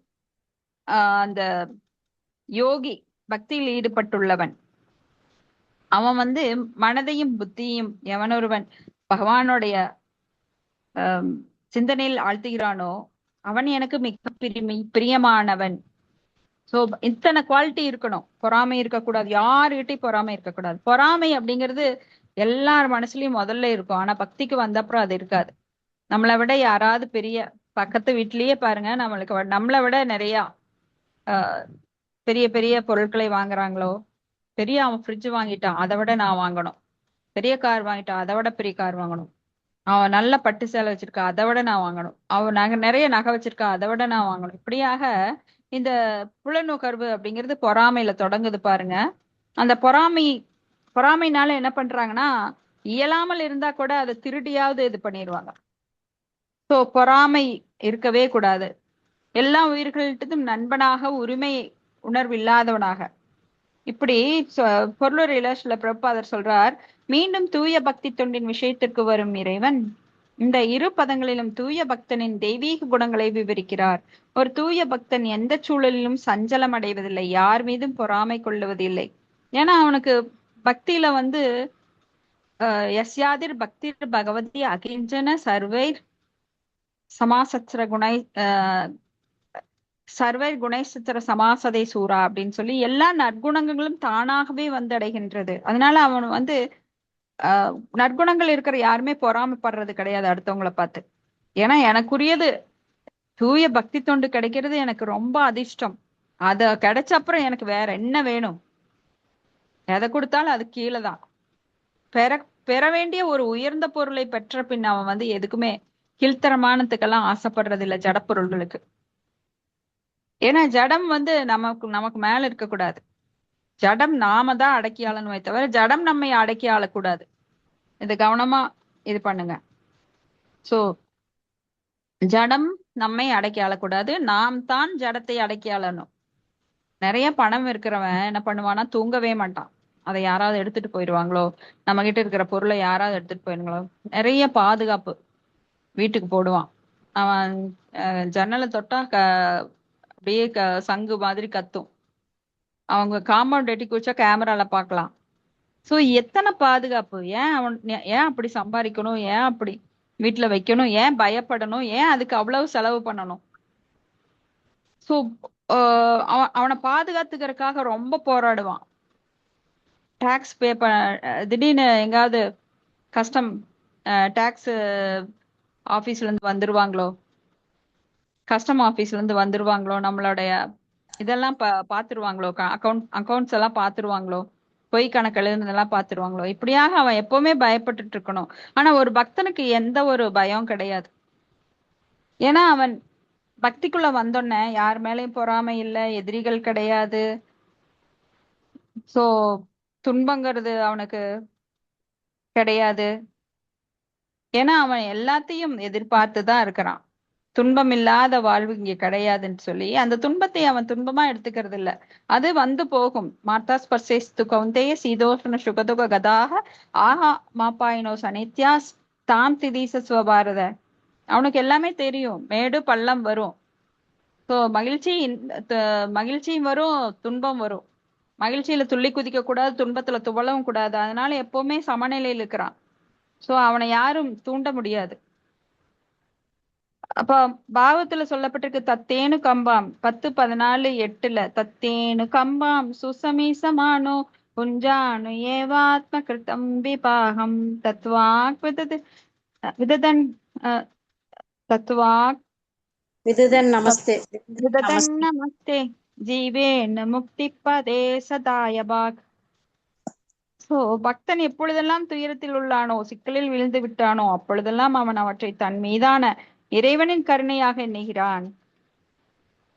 அந்த யோகி பக்தியில் ஈடுபட்டுள்ளவன். அவன் மனதையும் புத்தியும் எவனொருவன் பகவானுடைய சிந்தனையில் ஆழ்த்துகிறானோ அவன் எனக்கு மிக பிரியமானவன். சோ இத்தனை குவாலிட்டி இருக்கணும். பொறாமை இருக்கக்கூடாது, யாருகிட்டையும் பொறாமை இருக்கக்கூடாது. பொறாமை அப்படிங்கிறது எல்லார் மனசுலயும் முதல்ல இருக்கும், ஆனா பக்திக்கு வந்தப்புறம் அது இருக்காது. நம்மளை விட யாராவது பெரிய, பக்கத்து வீட்லயே பாருங்க, நம்மளை விட நிறைய பெரிய பெரிய பொருட்களை வாங்குறாங்களோ, பெரிய அவன் ஃப்ரிட்ஜ் வாங்கிட்டான் அதை விட நான் வாங்கணும், பெரிய கார் வாங்கிட்டான் அதை விட பெரிய கார் வாங்கணும், அவன் நல்ல பட்டு சேலை வச்சிருக்கா அதை விட நான் வாங்கணும், அவன் நிறைய நகை வச்சிருக்கா அதை விட நான் வாங்கணும். இப்படியாக இந்த புலனுகர்வு அப்படிங்கிறது பொறாமையில தொடங்குது பாருங்க. அந்த பொறாமைனால என்ன பண்றாங்கன்னா, இயலாமல் இருந்தா கூட அதை திருடியாவது இது பண்ணிடுவாங்க. சோ பொறாமை இருக்கவே கூடாது. எல்லா உயிர்களிடத்தும் நண்பனாக, உரிமை உணர்வு இல்லாதவனாக. இப்படி பொருளுரையில சில பிரபாதர் சொல்றார், மீண்டும் தூய பக்தி தொண்டின் விஷயத்திற்கு வரும் இறைவன் இந்த இரு பதங்களிலும் தூய பக்தனின் தெய்வீக குணங்களை விவரிக்கிறார். ஒரு தூய பக்தன் எந்த சூழலிலும் சஞ்சலம் அடைவதில்லை, யார் மீதும் பொறாமை கொள்ளுவதில்லை. ஏன்னா அவனுக்கு பக்தியில வந்து யஸ்யாதிர் பக்திர் பகவதி அகிஞ்சன சர்வைர் சமாசத்திர குணை சர்வைர் குணைசத்திர சமாசதை சூரா அப்படின்னு சொல்லி எல்லா நற்குணங்களும் தானாகவே வந்து அடைகின்றது. அதனால அவன் வந்து நற்குணங்கள் இருக்கிற யாருமே பொறாமைப்படுறது கிடையாது அடுத்தவங்களை பார்த்து. ஏன்னா எனக்குரியது தூய பக்தி தொண்டு கிடைக்கிறது எனக்கு ரொம்ப அதிர்ஷ்டம். அத கிடைச்ச அப்புறம் எனக்கு வேற என்ன வேணும்? எதை கொடுத்தாலும் அது கீழே தான். பெற பெற வேண்டிய ஒரு உயர்ந்த பொருளை பெற்ற பின் அவன் வந்து எதுக்குமே கீழ்த்தரமானதுக்கெல்லாம் ஆசைப்படுறது இல்லை ஜட பொருள்களுக்கு. ஏன்னா ஜடம் வந்து நமக்கு நமக்கு மேல இருக்கக்கூடாது. ஜடம் நாம தான் அடக்கி ஆளணுமே தவிர ஜடம் நம்மை அடக்கி ஆளக்கூடாது. இது கவனமா இது பண்ணுங்க. சோ ஜடம் நம்மை அடக்கி ஆளக்கூடாது, நாம் தான் ஜடத்தை அடக்கி ஆளணும். நிறைய பணம் இருக்கிறவன் என்ன பண்ணுவானா, தூங்கவே மாட்டான். அதை யாராவது எடுத்துட்டு போயிடுவாங்களோ, நம்ம கிட்ட இருக்கிற பொருளை யாராவது எடுத்துட்டு போயிருங்களோ. நிறைய பாதுகாப்பு வீட்டுக்கு போடுவான். அவன் ஜன்னலை தொட்டா அப்படியே சங்கு மாதிரி கத்தும். அவங்க காம்பவுண்ட் எட்டி குச்சா கேமரால பாக்கலாம். சோ எத்தனை பாதுகாப்பு! ஏன் அப்படி சம்பாதிக்கணும்? ஏன் அப்படி வீட்டுல வைக்கணும்? ஏன் பயப்படணும்? ஏன் அதுக்கு அவ்வளவு செலவு பண்ணணும்? சோ அவனை பாதுகாத்துக்கிறதுக்காக ரொம்ப போராடுவான். டாக்ஸ் பே திடீர்னு எங்காவது கஸ்டம் டாக்ஸ் ஆபீஸ்ல இருந்து வந்துருவாங்களோ, கஸ்டம் ஆபீஸ்ல இருந்து வந்துருவாங்களோ, நம்மளுடைய இதெல்லாம் பாத்துருவாங்களோ, அக்கௌண்ட்ஸ் எல்லாம் பாத்துருவாங்களோ, பொய் கணக்கு எழுதுனதெல்லாம் பாத்துருவாங்களோ, இப்படியாக அவன் எப்பவுமே பயப்பட்டுட்டு இருக்கணும். ஆனா ஒரு பக்தனுக்கு எந்த ஒரு பயம் கிடையாது. ஏன்னா அவன் பக்திக்குள்ள வந்தோடனே யார் மேலயும் பொறாமை இல்லை, எதிரிகள் கிடையாது. சோ துன்பங்கிறது அவனுக்கு கிடையாது. ஏன்னா அவன் எல்லாத்தையும் எதிர்பார்த்துதான் இருக்கிறான். துன்பம் இல்லாத வாழ்வு இங்க கிடையாதுன்னு சொல்லி அந்த துன்பத்தை அவன் துன்பமா எடுத்துக்கிறது இல்ல. அது வந்து போகும். மார்த்தா ஸ்பர்சேஸ்து கௌந்தேய சீதோஷ்ண சுகதுக கதாக ஆஹா மாப்பாயினோ சனித்யாஸ் தாம் திதீச ஸ்வபாரத. அவனுக்கு எல்லாமே தெரியும், மேடு பள்ளம் வரும். ஸோ மகிழ்ச்சியும் வரும், துன்பம் வரும். மகிழ்ச்சியில துள்ளி குதிக்க கூடாது, துன்பத்துல துவளவும் கூடாது. அதனால எப்பவுமே சமநிலையில் இருக்கிறான். சோ அவனை யாரும் தூண்ட முடியாது. அப்ப பாவத்துல சொல்லப்பட்டிருக்கு தத்தேனு கம்பாம் 10:14-8 தத்தேனு கம்பாம் சுசமீசமானோ புஞ்சானு ஏவாத்ம கிருத்தம் விபாகம் தத்வாக் விததன் தத்வாக் விததன் நமஸ்தே விததன் நமஸ்தே ஜீவேன முக்தி பதே சதாயபாக். சோ பக்தன் எப்பொழுதெல்லாம் துயரத்தில் உள்ளானோ, சிக்கலில் விழுந்து விட்டானோ, அப்பொழுதெல்லாம் அவன் அவற்றை தன் மீதான இறைவனின் கருணையாக எண்ணுகிறான்.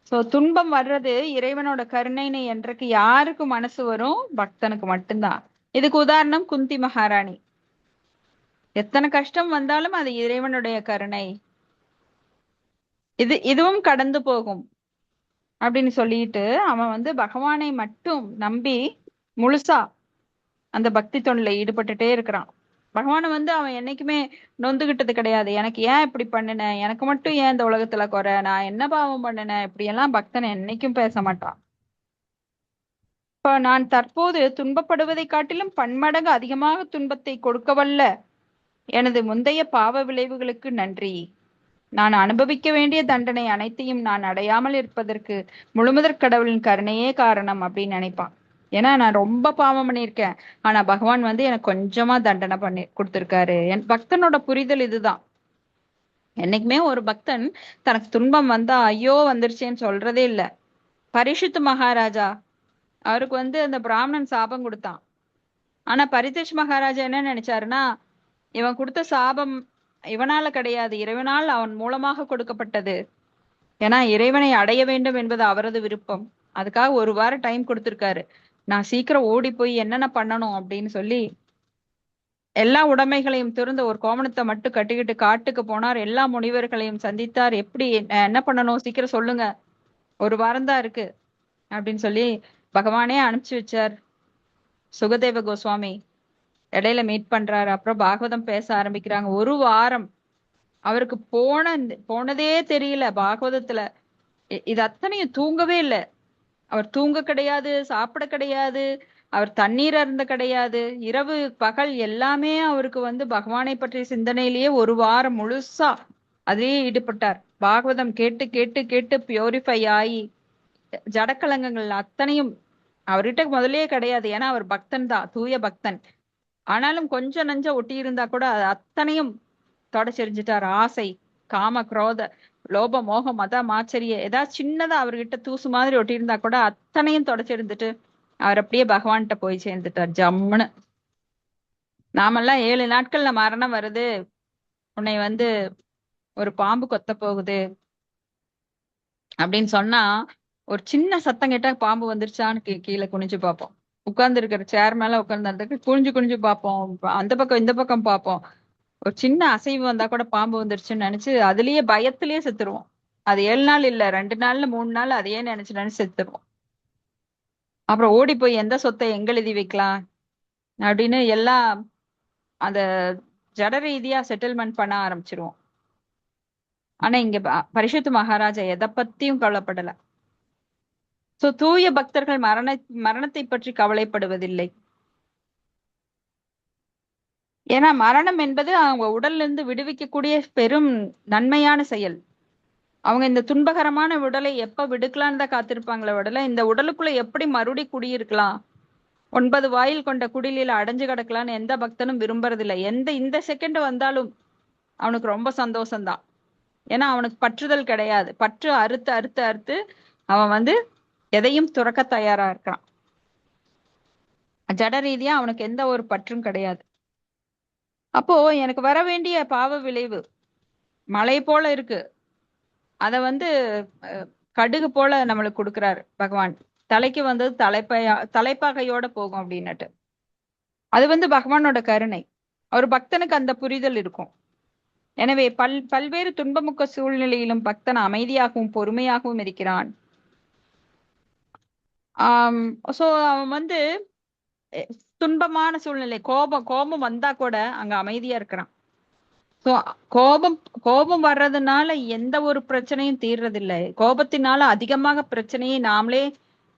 சோ துன்பம் வர்றது இறைவனோட கருணைன்னு என்றக்கு யாருக்கு மனசு வரும்? பக்தனுக்கு மட்டும்தான். இதுக்கு உதாரணம் குந்தி மகாராணி. எத்தனை கஷ்டம் வந்தாலும் அது இறைவனுடைய கருணை, இதுவும் கடந்து போகும் அப்படின்னு சொல்லிட்டு அவன் வந்து பகவானை மட்டும் நம்பி முழுசா அந்த பக்தி தொண்டில ஈடுபட்டுட்டே இருக்கிறான். பகவானை வந்து அவன் என்னைக்குமே நொந்துகிட்டது கிடையாது. எனக்கு ஏன் இப்படி பண்ணினேன், எனக்கு மட்டும் ஏன் இந்த உலகத்துல குறை, நான் என்ன பாவம் பண்ணினேன், இப்படி எல்லாம் பக்தன் என்னைக்கும் பேச மாட்டான். இப்ப நான் தற்போது துன்பப்படுவதை காட்டிலும் பன்மடங்கு அதிகமாக துன்பத்தை கொடுக்க வல்ல எனது முந்தைய பாவ விளைவுகளுக்கு நன்றி. நான் அனுபவிக்க வேண்டிய தண்டனை அனைத்தையும் நான் அடையாமல் இருப்பதற்கு முழுமுதற் கடவுளின் கருணையே காரணம் அப்படின்னு நினைப்பான். ஏன்னா நான் ரொம்ப பாவம் பண்ணியிருக்கேன், ஆனா பகவான் வந்து எனக்கு கொஞ்சமா தண்டனை பண்ணி கொடுத்திருக்காரு. என் பக்தனோட புரிதல் இதுதான். என்னைக்குமே ஒரு பக்தன் தனக்கு துன்பம் வந்தா ஐயோ வந்துருச்சேன்னு சொல்றதே இல்லை. பரிசுத்த மகாராஜா அவருக்கு வந்து அந்த பிராமணன் சாபம் கொடுத்தான். ஆனா பரிதேஷ் மகாராஜா என்ன நினைச்சாருன்னா, இவன் கொடுத்த சாபம் இவனால கிடையாது, இறைவனால் அவன் மூலமாக கொடுக்கப்பட்டது. ஏன்னா இறைவனை அடைய வேண்டும் என்பது அவரது விருப்பம். அதுக்காக ஒரு வாரம் டைம் கொடுத்திருக்காரு. நான் சீக்கிரம் ஓடி போய் என்னென்ன பண்ணணும் அப்படின்னு சொல்லி எல்லா உடைமைகளையும் திறந்த ஒரு கோமணத்தை மட்டும் கட்டிக்கிட்டு காட்டுக்கு போனார். எல்லா முனிவர்களையும் சந்தித்தார். எப்படி என்ன பண்ணணும் சீக்கிரம் சொல்லுங்க, ஒரு வாரம் தான் இருக்கு அப்படின்னு சொல்லி பகவானே அனுப்பிச்சு வச்சார். சுகதேவ கோஸ்வாமி இடையில மீட் பண்றாரு. அப்புறம் பாகவதம் பேச ஆரம்பிக்கிறாங்க. ஒரு வாரம் அவருக்கு போனதே தெரியல பாகவதத்துல. இது அத்தனையும் தூங்கவே இல்லை. அவர் தூங்க கிடையாது, சாப்பிட கிடையாது, அவர் தண்ணீர் அருந்த கிடையாது. இரவு பகல் எல்லாமே அவருக்கு பகவானை பற்றிய சிந்தனையிலேயே ஒரு வாரம் முழுசா அதே ஈடுபட்டார். பாகவதம் கேட்டு கேட்டு கேட்டு பியூரிஃபை ஆகி ஜடக்கலங்கங்கள் அத்தனையும் அவர்கிட்ட முதல்லயே கிடையாது. ஏன்னா அவர் பக்தன் தான், தூய பக்தன். ஆனாலும் கொஞ்சம் நஞ்சம் ஒட்டி இருந்தா கூட அது அத்தனையும் தொடச்செறிஞ்சிட்டார். ஆசை, காம, குரோத, லோப, மோகம், மத, மாச்சரிய ஏதாவது சின்னதா அவர்கிட்ட தூசு மாதிரி ஒட்டி இருந்தா கூட அத்தனையும் தொடச்செறிஞ்சிட்டு அவர் அப்படியே பகவான்கிட்ட போய் சேர்ந்துட்டார் ஜம்முன்னு. நாமெல்லாம் 7 நாட்கள்ல மரணம் வருது, உன்னை ஒரு பாம்பு கொத்த போகுது அப்படின்னு சொன்னா ஒரு சின்ன சத்தம் கேட்டா பாம்பு வந்துருச்சான்னு கீழே குனிஞ்சு பார்ப்போம். உட்கார்ந்து இருக்கிற சேர் மேல உட்கார்ந்து குனிஞ்சு குனிஞ்சு பார்ப்போம். அந்த பக்கம் இந்த பக்கம் பார்ப்போம். ஒரு சின்ன அசைவு வந்தா கூட பாம்பு வந்துருச்சுன்னு நினைச்சு அதுலயே பயத்திலேயே செத்துருவோம். அது 7 நாள் இல்ல, 2 நாள்ல 3 நாள் அதையே நினைச்சு நினைச்சு செத்துருவோம். அப்புறம் ஓடி போய் எந்த சொத்தை எங்க எழுதி வைக்கலாம் அப்படின்னு எல்லாம் அந்த ஜட ரீதியா செட்டில்மெண்ட் பண்ண ஆரம்பிச்சிருவோம். ஆனா இங்க பரிசுத்த மகாராஜா எதை பத்தியும் கவலைப்படல. சோ தூய பக்தர்கள் மரணத்தை பற்றி கவலைப்படுவதில்லை. ஏன்னா மரணம் என்பது அவங்க உடல்ல இருந்து விடுவிக்கக்கூடிய பெரும் நன்மையான செயல். அவங்க இந்த துன்பகரமான உடலை எப்ப விடுக்கலான்னு தான் காத்திருப்பாங்களே உடலை, இந்த உடலுக்குள்ள எப்படி மறுபடி குடியிருக்கலாம், 9 வாயில் கொண்ட குடிலில அடைஞ்சு கிடக்கலான்னு எந்த பக்தனும் விரும்புறதில்லை. இந்த செகண்ட் வந்தாலும் அவனுக்கு ரொம்ப சந்தோஷம்தான். ஏன்னா அவனுக்கு பற்றுதல் கிடையாது. பற்று அறுத்து அறுத்து அறுத்து அவன் எதையும் துறக்க தயாரா இருக்கான். ஜட ரீதியா அவனுக்கு எந்த ஒரு பற்றும் கிடையாது. அப்போ எனக்கு வர வேண்டிய பாவ விளைவு மலை போல இருக்கு, அத கடுகு போல நம்மளுக்கு கொடுக்குறாரு பகவான். தலைக்கு வந்தது தலைப்பாகையோட போகும் அப்படின்னுட்டு. அது பகவானோட கருணை. ஒரு பக்தனுக்கு அந்த புரிதல் இருக்கும். எனவே பல்வேறு துன்பமுக்க சூழ்நிலையிலும் பக்தன் அமைதியாகவும் பொறுமையாகவும் இருக்கிறான். சோ அவன் துன்பமான சூழ்நிலை, கோபம் வந்தா கூட அங்க அமைதியா இருக்கிறான். சோ கோபம் வர்றதுனால எந்த ஒரு பிரச்சனையும் தீர்றதில்லை. கோபத்தினால அதிகமாக பிரச்சனையை நாமளே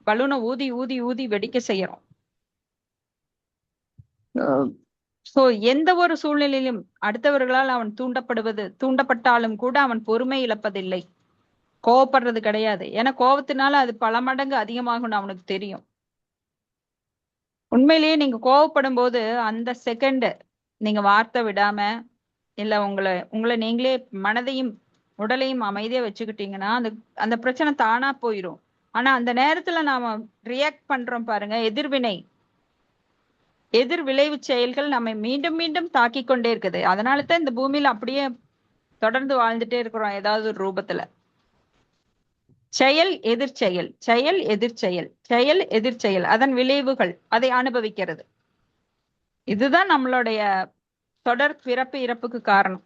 பலூனை ஊதி ஊதி ஊதி வெடிக்க செய்யறோம். சோ எந்த ஒரு சூழ்நிலையிலும் அடுத்தவர்களால் அவன் தூண்டப்பட்டாலும் கூட அவன் பொறுமை இழப்பதில்லை, கோவப்படுறது கிடையாது. ஏன்னா கோபத்தினால அது பல மடங்கு அதிகமாகும்னு அவனுக்கு தெரியும். உண்மையிலேயே நீங்க கோவப்படும் போது அந்த செகண்ட் நீங்க வார்த்தை விடாம இல்ல உங்களை நீங்களே மனதையும் உடலையும் அமைதியா வச்சுக்கிட்டீங்கன்னா அந்த பிரச்சனை தானா போயிடும். ஆனா அந்த நேரத்துல நாம ரியாக்ட் பண்றோம் பாருங்க, எதிர் விளைவு செயல்கள் நம்ம மீண்டும் மீண்டும் தாக்கி கொண்டே இருக்குது. அதனாலதான் இந்த பூமியில அப்படியே தொடர்ந்து வாழ்ந்துட்டே இருக்கிறோம் ஏதாவது ஒரு ரூபத்துல. செயல் எதிர்ச்செயல், செயல் எதிர்ச்செயல், செயல் எதிர்ச்செயல், அதன் விளைவுகள் அதை அனுபவிக்கிறது. இதுதான் நம்மளுடைய தொடர் பிறப்பு இறப்புக்கு காரணம்.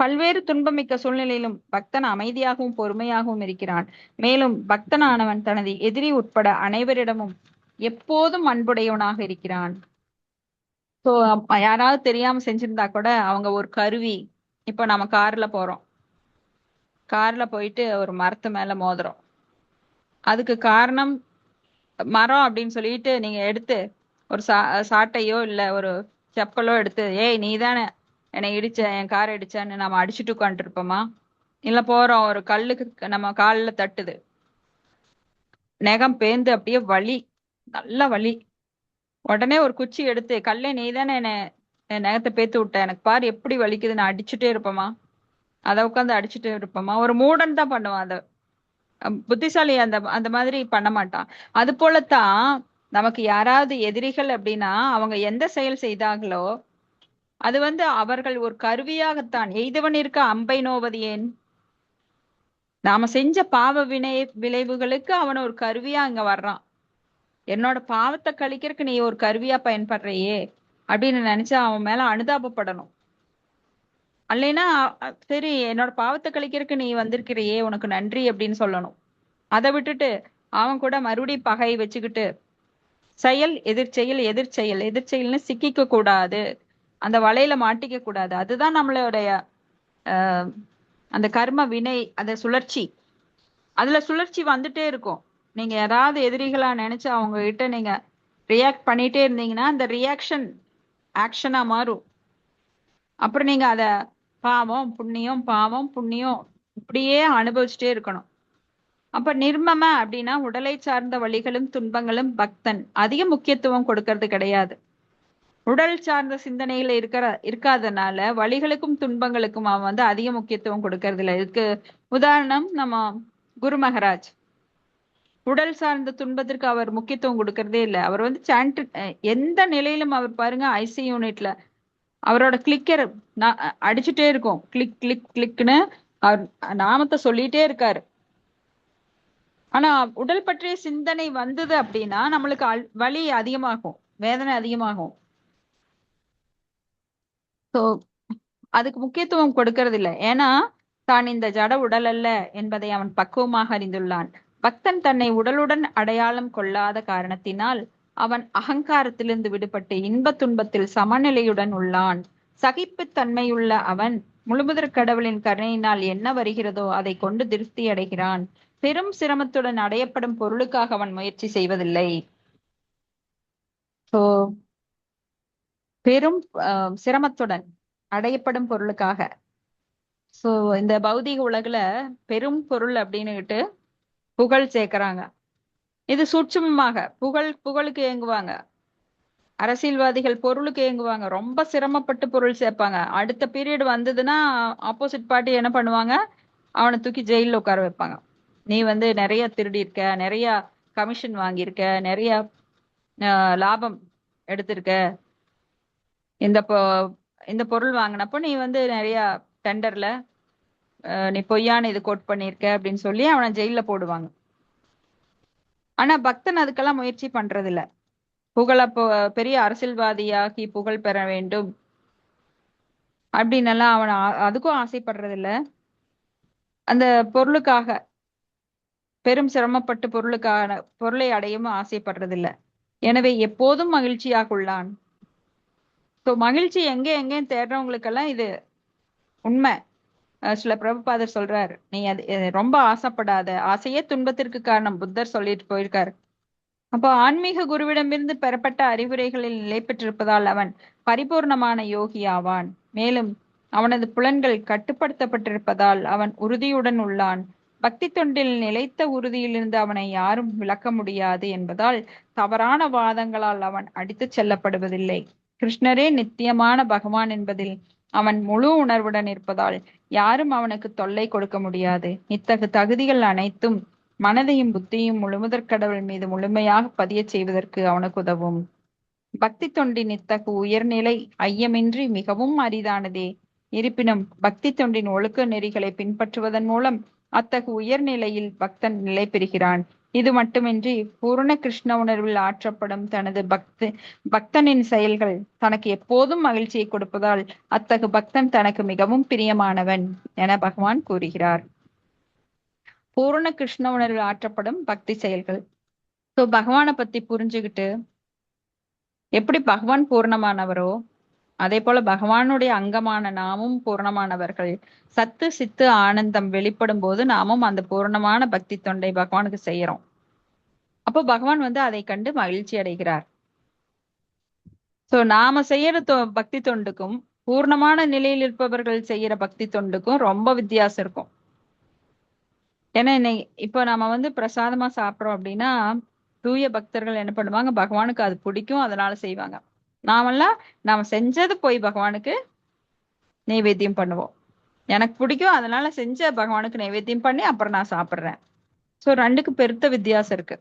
பல்வேறு துன்பமிக்க சூழ்நிலையிலும் பக்தன் அமைதியாகவும் பொறுமையாகவும் இருக்கிறான். மேலும் பக்தனானவன் தனது எதிரி உட்பட அனைவரிடமும் எப்போதும் அன்புடையவனாக இருக்கிறான். சோ யாராவது தெரியாம செஞ்சிருந்தா கூட அவங்க ஒரு கருவி. இப்போ நம்ம கார்ல போயிட்டு ஒரு மரத்து மேல மோதுறோம். அதுக்கு காரணம் மரம் அப்படின்னு சொல்லிட்டு நீங்க எடுத்து ஒரு சாட்டையோ இல்ல ஒரு செப்பலோ எடுத்து ஏய் நீ தானே என்னை இடிச்ச, என் காரை இடிச்சான்னு நம்ம அடிச்சுட்டு உட்காந்துட்டு இருப்போமா? இல்ல போறோம் ஒரு கல்லுக்கு நம்ம காலில் தட்டுது, நெகம் பேந்து அப்படியே வலி, நல்ல வலி, உடனே ஒரு குச்சி எடுத்து கல்லை நீ தானே என் நெகத்தை பேத்து விட்ட, எனக்கு பாரு எப்படி வலிக்குது, நான் அடிச்சுட்டே இருப்போமா? அதை உட்காந்து அடிச்சுட்டே இருப்போமா? ஒரு மூடன் தான் பண்ணுவான். அத புத்திசாலி அந்த மாதிரி பண்ண மாட்டான். அது போலத்தான் நமக்கு யாராவது எதிரிகள் அப்படின்னா அவங்க எந்த செயல் செய்தாங்களோ அது அவர்கள் ஒரு கருவியாகத்தான். எய்தவன் இருக்க அம்பை நோவது ஏன்? நாம செஞ்ச பாவ விளைவுகளுக்கு அவன் ஒரு கருவியா அங்க வர்றான். என்னோட பாவத்தை கழிக்கிறதுக்கு நீ ஒரு கருவியா பயன்படுறையே அப்படின்னு நினைச்சா அவன் மேல அனுதாபப்படணும். அல்லைன்னா சரி என்னோட பாவத்தை கழிக்கிறதுக்கு நீ வந்திருக்கிறையே உனக்கு நன்றி அப்படின்னு சொல்லணும். அதை விட்டுட்டு அவன் கூட மறுபடியும் பகை வச்சுக்கிட்டு செயல் எதிர்ச்செயல் எதிர்ச்செயல்னு சிக்கிக்க கூடாது. அந்த வலையில மாட்டிக்க கூடாது. அதுதான் நம்மளுடைய அஹ், அந்த கர்ம வினை, அந்த சுழற்சி. அதுல சுழற்சி வந்துட்டே இருக்கும். நீங்க யாராவது எதிரிகளா நினைச்சு அவங்க கிட்ட நீங்க ரியாக்ட் பண்ணிட்டே இருந்தீங்கன்னா அந்த ரியாக்ஷன் ஆக்ஷனா மாறும். அப்புறம் நீங்க அத பாவம் புண்ணியம் பாவம் புண்ணியம் இப்படியே அனுபவிச்சுட்டே இருக்கணும். அப்ப நிர்மம அப்படின்னா உடலை சார்ந்த வலிகளும் துன்பங்களும் பக்தன் அதிக முக்கியத்துவம் கொடுக்கறது கிடையாது. உடல் சார்ந்த சிந்தனைகள் இருக்காதனால வலிகளுக்கும் துன்பங்களுக்கும் அவன் வந்து அதிக முக்கியத்துவம் கொடுக்கறது இல்லை. இதுக்கு உதாரணம் நம்ம குரு மகராஜ். உடல் சார்ந்த துன்பத்திற்கு அவர் முக்கியத்துவம் கொடுக்கறதே இல்லை. அவர் வந்து எந்த நிலையிலும் அவர் பாருங்க ஐசி யூனிட்ல அவரோட கிளிக்கர் அடிச்சுட்டே இருக்கும். கிளிக் கிளிக் கிளிக்னு அவர் நாமத்தை சொல்லிட்டே இருக்காரு. ஆனா உடல் பற்றிய சிந்தனை வந்தது அப்படின்னா நம்மளுக்கு வலி அதிகமாகும், வேதனை அதிகமாகும். சோ அதுக்கு முக்கியத்துவம் கொடுக்கறது இல்லை. ஏன்னா தான் இந்த ஜட உடல் அல்ல என்பதை அவன் பக்குவமாக அறிந்துள்ளான். பக்தன் தன்னை உடலுடன் அடையாளம் கொள்ளாத காரணத்தினால் அவன் அகங்காரத்திலிருந்து விடுபட்டு இன்ப துன்பத்தில் சமநிலையுடன் உள்ளான். சகிப்புத்தன்மையுள்ள அவன் முழுமுதற் கடவுளின் கருணையினால் என்ன வருகிறதோ அதை கொண்டு திருப்தி அடைகிறான். பெரும் சிரமத்துடன் அடையப்படும் பொருளுக்காக அவன் முயற்சி செய்வதில்லை. சோ பெரும் சிரமத்துடன் அடையப்படும் பொருளுக்காக. சோ இந்த பௌதீக உலகுல பெரும் பொருள் அப்படின்னுகிட்டு புகழ் சேர்க்கறாங்க. இது சூட்சுமமாக புகழுக்கு ஏங்குவாங்க. அரசியல்வாதிகள் பொருளுக்கு ஏங்குவாங்க. ரொம்ப சிரமப்பட்டு பொருள் சேர்ப்பாங்க. அடுத்த பீரியட் வந்ததுன்னா ஆப்போசிட் பார்ட்டி என்ன பண்ணுவாங்க, அவனை தூக்கி ஜெயில உட்கார வைப்பாங்க. நீ வந்து நிறைய திருடி இருக்க, நிறைய கமிஷன் வாங்கியிருக்க, நிறைய லாபம் எடுத்திருக்க, இந்த இந்த பொருள் வாங்கினப்போ நீ வந்து நிறைய டெண்டர்ல நீ பொய்யான இது கோட் பண்ணிருக்க அப்படின்னு சொல்லி அவனை ஜெயில போடுவாங்க. ஆனா பக்தன் அதுக்கெல்லாம் முயற்சி பண்றது இல்ல. பெரிய அரசியல்வாதியாகி புகழ் பெற வேண்டும் அப்படின்னு எல்லாம் அவன் அதுக்கும் ஆசைப்படுறது இல்ல. அந்த பொருளுக்காக பெரும் சிரமப்பட்டு பொருளை அடையவும் ஆசைப்படுறது இல்ல. எனவே எப்போதும் மகிழ்ச்சியாக உள்ளான். ஸோ மகிழ்ச்சி எங்கேயும் தேடுறவங்களுக்கெல்லாம் இது உண்மை. சில பிரபுபாதர் சொல்றாரு, நீ அது ரொம்ப ஆசைப்படாத, ஆசையே துன்பத்திற்கு காரணம், புத்தர் சொல்லிட்டு போயிருக்காரு. அப்போ ஆன்மீக குருவிடமிருந்து பெறப்பட்ட அறிவுரைகளில் நிலை பெற்றிருப்பதால் அவன் பரிபூர்ணமான யோகி ஆவான். மேலும் அவனது புலன்கள் கட்டுப்படுத்தப்பட்டிருப்பதால் அவன் உறுதியுடன் உள்ளான். பக்தி தொண்டில் நிலைத்த உறுதியிலிருந்து அவனை யாரும் விளக்க முடியாது என்பதால் தவறான வாதங்களால் அவன் அடித்துச் செல்லப்படுவதில்லை. கிருஷ்ணரே நித்தியமான பகவான் என்பதில் அவன் முழு உணர்வுடன் இருப்பதால் யாரும் அவனுக்கு தொல்லை கொடுக்க முடியாது. இத்தகு தகுதிகள் அனைத்தும் மனதையும் புத்தியும் முழுமுதற் கடவுள் மீது முழுமையாக பதிய செய்வதற்கு அவனுக்கு உதவும். பக்தி தொண்டின் இத்தகு உயர்நிலை ஐயமின்றி மிகவும் அரிதானதே. இருப்பினும் பக்தி தொண்டின் ஒழுக்க நெறிகளை பின்பற்றுவதன் மூலம் அத்தகு உயர்நிலையில் பக்தன் நிலை பெறுகிறான். இது மட்டுமின்றி பூரண கிருஷ்ண உணர்வில் ஆற்றப்படும் தனது பக்தனின் செயல்கள் தனக்கு எப்போதும் மகிழ்ச்சியை கொடுப்பதால் அத்தகு பக்தன் தனக்கு மிகவும் பிரியமானவன் என பகவான் கூறுகிறார். பூரண கிருஷ்ண உணர்வில் ஆற்றப்படும் பக்தி செயல்கள். சோ பகவானை பத்தி புரிஞ்சுக்கிட்டு எப்படி பகவான் பூர்ணமானவரோ அதே போல பகவானுடைய அங்கமான நாமும் பூர்ணமானவர்கள். சத்து சித்து ஆனந்தம் வெளிப்படும் போது நாமும் அந்த பூர்ணமான பக்தி தொண்டை பகவானுக்கு செய்யறோம். அப்போ பகவான் வந்து அதை கண்டு மகிழ்ச்சி அடைகிறார். சோ நாம செய்யற பக்தி தொண்டுக்கும் பூர்ணமான நிலையில் இருப்பவர்கள் செய்யற பக்தி தொண்டுக்கும் ரொம்ப வித்தியாசம் இருக்கும். ஏன்னா இப்போ நாம வந்து பிரசாதமா சாப்பிட்றோம் அப்படின்னா தூய பக்தர்கள் என்ன பண்ணுவாங்க, பகவானுக்கு அது பிடிக்கும் அதனால செய்வாங்க. நாம செஞ்சது போய் பகவானுக்கு நைவேத்தியம் பண்ணுவோம். எனக்கு பிடிக்கும் அதனால செஞ்ச பகவானுக்கு நைவேத்தியம் பண்ணி அப்புறம் நான் சாப்பிட்றேன். சோ ரெண்டுக்கும் பெருத்த வித்தியாசம் இருக்கு.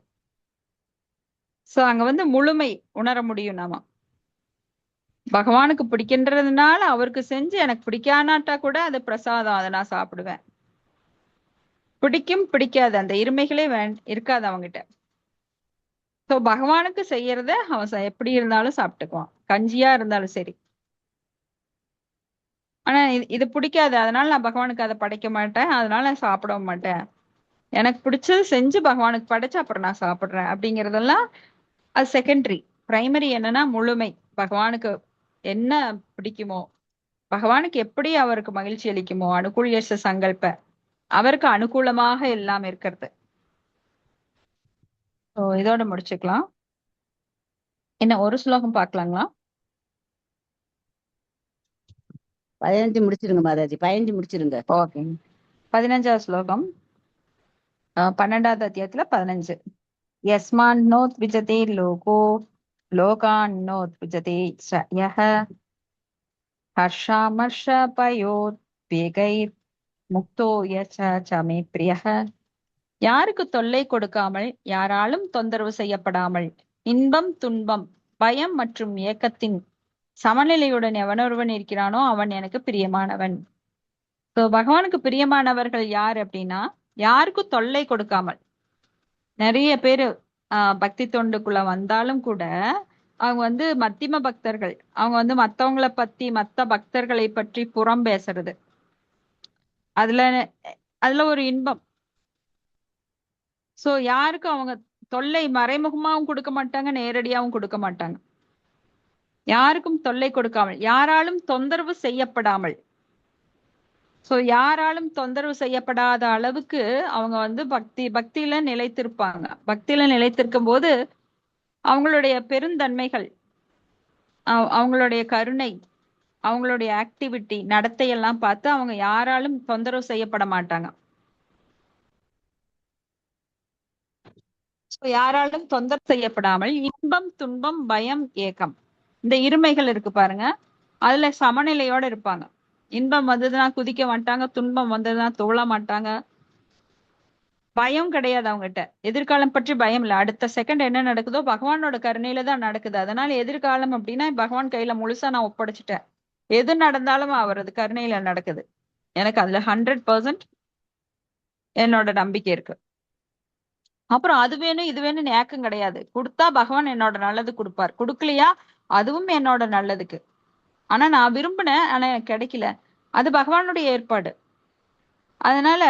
சோ அங்க வந்து முழுமை உணர முடியும். நாம பகவானுக்கு பிடிக்கின்றதுனால அவருக்கு செஞ்சு எனக்கு பிடிக்கானாட்டா கூட அது பிரசாதம், அதை நான் சாப்பிடுவேன். பிடிக்கும் பிடிக்காது அந்த இருமைகளே இருக்காது அவங்கிட்ட. சோ பகவானுக்கு செய்யறத அவன் எப்படி இருந்தாலும் சாப்பிட்டுக்குவான், கஞ்சியா இருந்தாலும் சரி. ஆனா இது பிடிக்காது அதனால நான் பகவானுக்கு அதை படைக்க மாட்டேன், அதனால நான் சாப்பிட மாட்டேன். எனக்கு பிடிச்சது செஞ்சு பகவானுக்கு படைச்சு அப்புறம் நான் சாப்பிடுறேன் அப்படிங்கறதெல்லாம் அது செகண்டரி. பிரைமரி என்னன்னா முழுமை. பகவானுக்கு என்ன பிடிக்குமோ, பகவானுக்கு எப்படி அவருக்கு மகிழ்ச்சி அளிக்குமோ, அனுகூல்யச சங்கல்ப அவருக்கு அனுகூலமாக எல்லாம் இருக்கிறது. ஸோ இதோட முடிச்சுக்கலாம். என்ன ஒரு ஸ்லோகம் பார்க்கலாங்களா? 15 முடிச்சிருங்க மாதாஜி, 15 முடிச்சிருங்க. ஓகேங்க. 15வது ஸ்லோகம் 12வது அத்தியாயத்துல 15. யஸ்மான் நோத்விஜதே லோகோ லோகான் நோத்விஜதே ச யஹ ஹர்ஷாமர்ஷ பயோத்வேகைர் முக்தோ யச ச மே பிரியஹ. யாருக்கு தொல்லை கொடுக்காமல், யாராலும் தொந்தரவு செய்யப்படாமல், இன்பம் துன்பம் பயம் மற்றும் ஏக்கத்தின் சமநிலையுடன் எவனொருவன் இருக்கிறானோ அவன் எனக்கு பிரியமானவன். ஸோ பகவானுக்கு பிரியமானவர்கள் யார் அப்படின்னா, யாருக்கும் தொல்லை கொடுக்காமல். நிறைய பேரு பக்தி தொண்டுக்குள்ள வந்தாலும் கூட அவங்க வந்து மத்தியம பக்தர்கள். அவங்க வந்து மத்தவங்களை பத்தி, மத்த பக்தர்களை பற்றி புறம் பேசுறது, அதுல அதுல ஒரு இன்பம். சோ யாருக்கும் அவங்க தொல்லை மறைமுகமாவும் கொடுக்க மாட்டாங்க, நேரடியாவும் கொடுக்க மாட்டாங்க. யாருக்கும் தொல்லை கொடுக்காமல், யாராலும் தொந்தரவு செய்யப்படாமல். சோ யாராலும் தொந்தரவு செய்யப்படாத அளவுக்கு அவங்க வந்து பக்தியில நிலைத்திருப்பாங்க. பக்தியில நிலைத்திருக்கும் போது அவங்களுடைய பெருந்தன்மைகள், அவங்களுடைய கருணை, அவங்களுடைய ஆக்டிவிட்டி, நடத்தையெல்லாம் பார்த்து அவங்க யாராலும் தொந்தரவு செய்யப்பட மாட்டாங்க. யாராலும் தொந்தரவு செய்யப்படாமல் இன்பம் துன்பம் பயம் ஏக்கம், இந்த இருமைகள் இருக்கு பாருங்க, அதுல சமநிலையோட இருப்பாங்க. இன்பம் வந்ததுன்னா குதிக்க மாட்டாங்க, துன்பம் வந்ததுன்னா துவள மாட்டாங்க. பயம் கிடையாது அவங்ககிட்ட. எதிர்காலம் பற்றி பயம் இல்லை. அடுத்த செகண்ட் என்ன நடக்குதோ பகவானோட கருணையில தான் நடக்குது. அதனால எதிர்காலம் அப்படின்னா பகவான் கையில முழுசா நான் ஒப்படைச்சிட்டேன். எது நடந்தாலும் அவரது கருணையில நடக்குது. எனக்கு அதுல 100% என்னோட நம்பிக்கை இருக்கு. அப்புறம் அது வேணும் இது வேணும்னு ஏக்கம் கிடையாது. கொடுத்தா பகவான் என்னோட நல்லது கொடுப்பார், கொடுக்கலையா அதுவும் என்னோட நல்லதுக்கு. ஆனா நான் விரும்பினேன், ஆனா எனக்கு கிடைக்கல, அது பகவானுடைய ஏற்பாடு. அதனால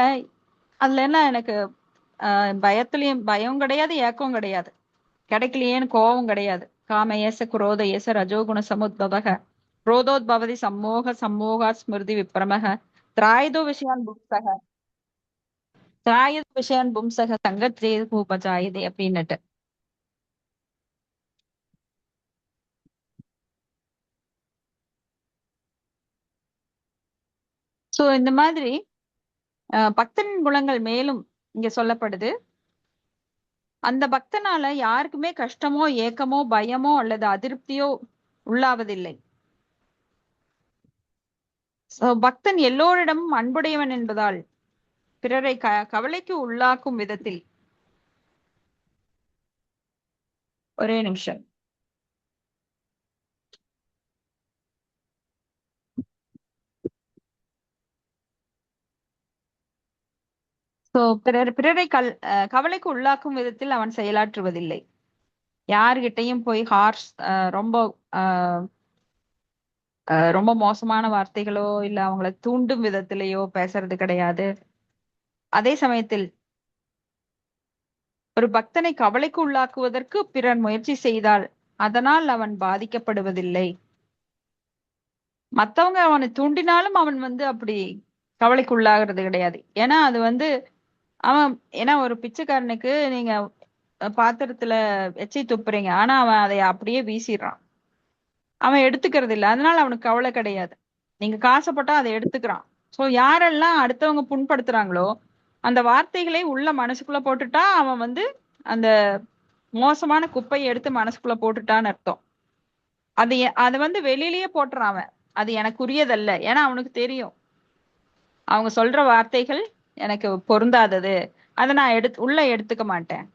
அதுல என்ன, எனக்கு பயத்துலயும் பயம் கிடையாது, ஏக்கம் கிடையாது. கிடைக்கலையேன்னு கோபம் கிடையாது. காம ஏச குரோத ஏச ரஜோகுண சமுத்பவக குரோதோத்பவதி சம்மோக சம்மோகா ஸ்மிருதி விப்ரமக திராயுதோ விஷயான் பும்சக திராயுத விஷயான் பும்சக சங்கத்ரே பூபஜாயுதே அப்படின்னுட்டு. சோ இந்த மாதிரி பக்தனின் குணங்கள் மேலும் இங்க சொல்லப்படுது. அந்த பக்தனால யாருக்குமே கஷ்டமோ ஏக்கமோ பயமோ அல்லது அதிருப்தியோ உள்ளாவதில்லை. பக்தன் எல்லோரிடமும் அன்புடையவன் என்பதால் பிறரை கவலைக்கு உள்ளாக்கும் விதத்தில். ஒரே நிமிஷம். சோ பிறரை கவலைக்கு உள்ளாக்கும் விதத்தில் அவன் செயலாற்றுவதில்லை. யார்கிட்டையும் போய் ரொம்ப ரொம்ப மோசமான வார்த்தைகளோ இல்ல அவங்கள தூண்டும் விதத்திலேயோ பேசுறது கிடையாது. அதே சமயத்தில் ஒரு பக்தனை கவலைக்கு உள்ளாக்குவதற்கு பிறர் முயற்சி செய்தால் அதனால் அவன் பாதிக்கப்படுவதில்லை. மத்தவங்க அவனை தூண்டினாலும் அவன் வந்து அப்படி கவலைக்கு உள்ளாகிறது கிடையாது. ஏன்னா அது வந்து அவன், ஏன்னா ஒரு பிச்சைக்காரனுக்கு நீங்க பாத்திரத்துல எச்சி துப்புறீங்க, ஆனா அவன் அதை அப்படியே வீசிடுறான், அவன் எடுத்துக்கிறது இல்லை. அதனால அவனுக்கு கவலை கிடையாது. நீங்க காசைப்பட்டா அதை எடுத்துக்கிறான். சோ யாரெல்லாம் அடுத்தவங்க புண்படுத்துறாங்களோ அந்த வார்த்தைகளை உள்ள மனசுக்குள்ள போட்டுட்டா அவன் வந்து அந்த மோசமான குப்பையை எடுத்து மனசுக்குள்ள போட்டுட்டான்னு அர்த்தம். அது வந்து வெளியிலேயே போட்டுறான் அவன், அது எனக்குரியதல்ல. ஏன்னா அவனுக்கு தெரியும் அவங்க சொல்ற வார்த்தைகள் எனக்கு பொருந்தாதது, அதை நான் உள்ள எடுத்துக்க மாட்டேன்.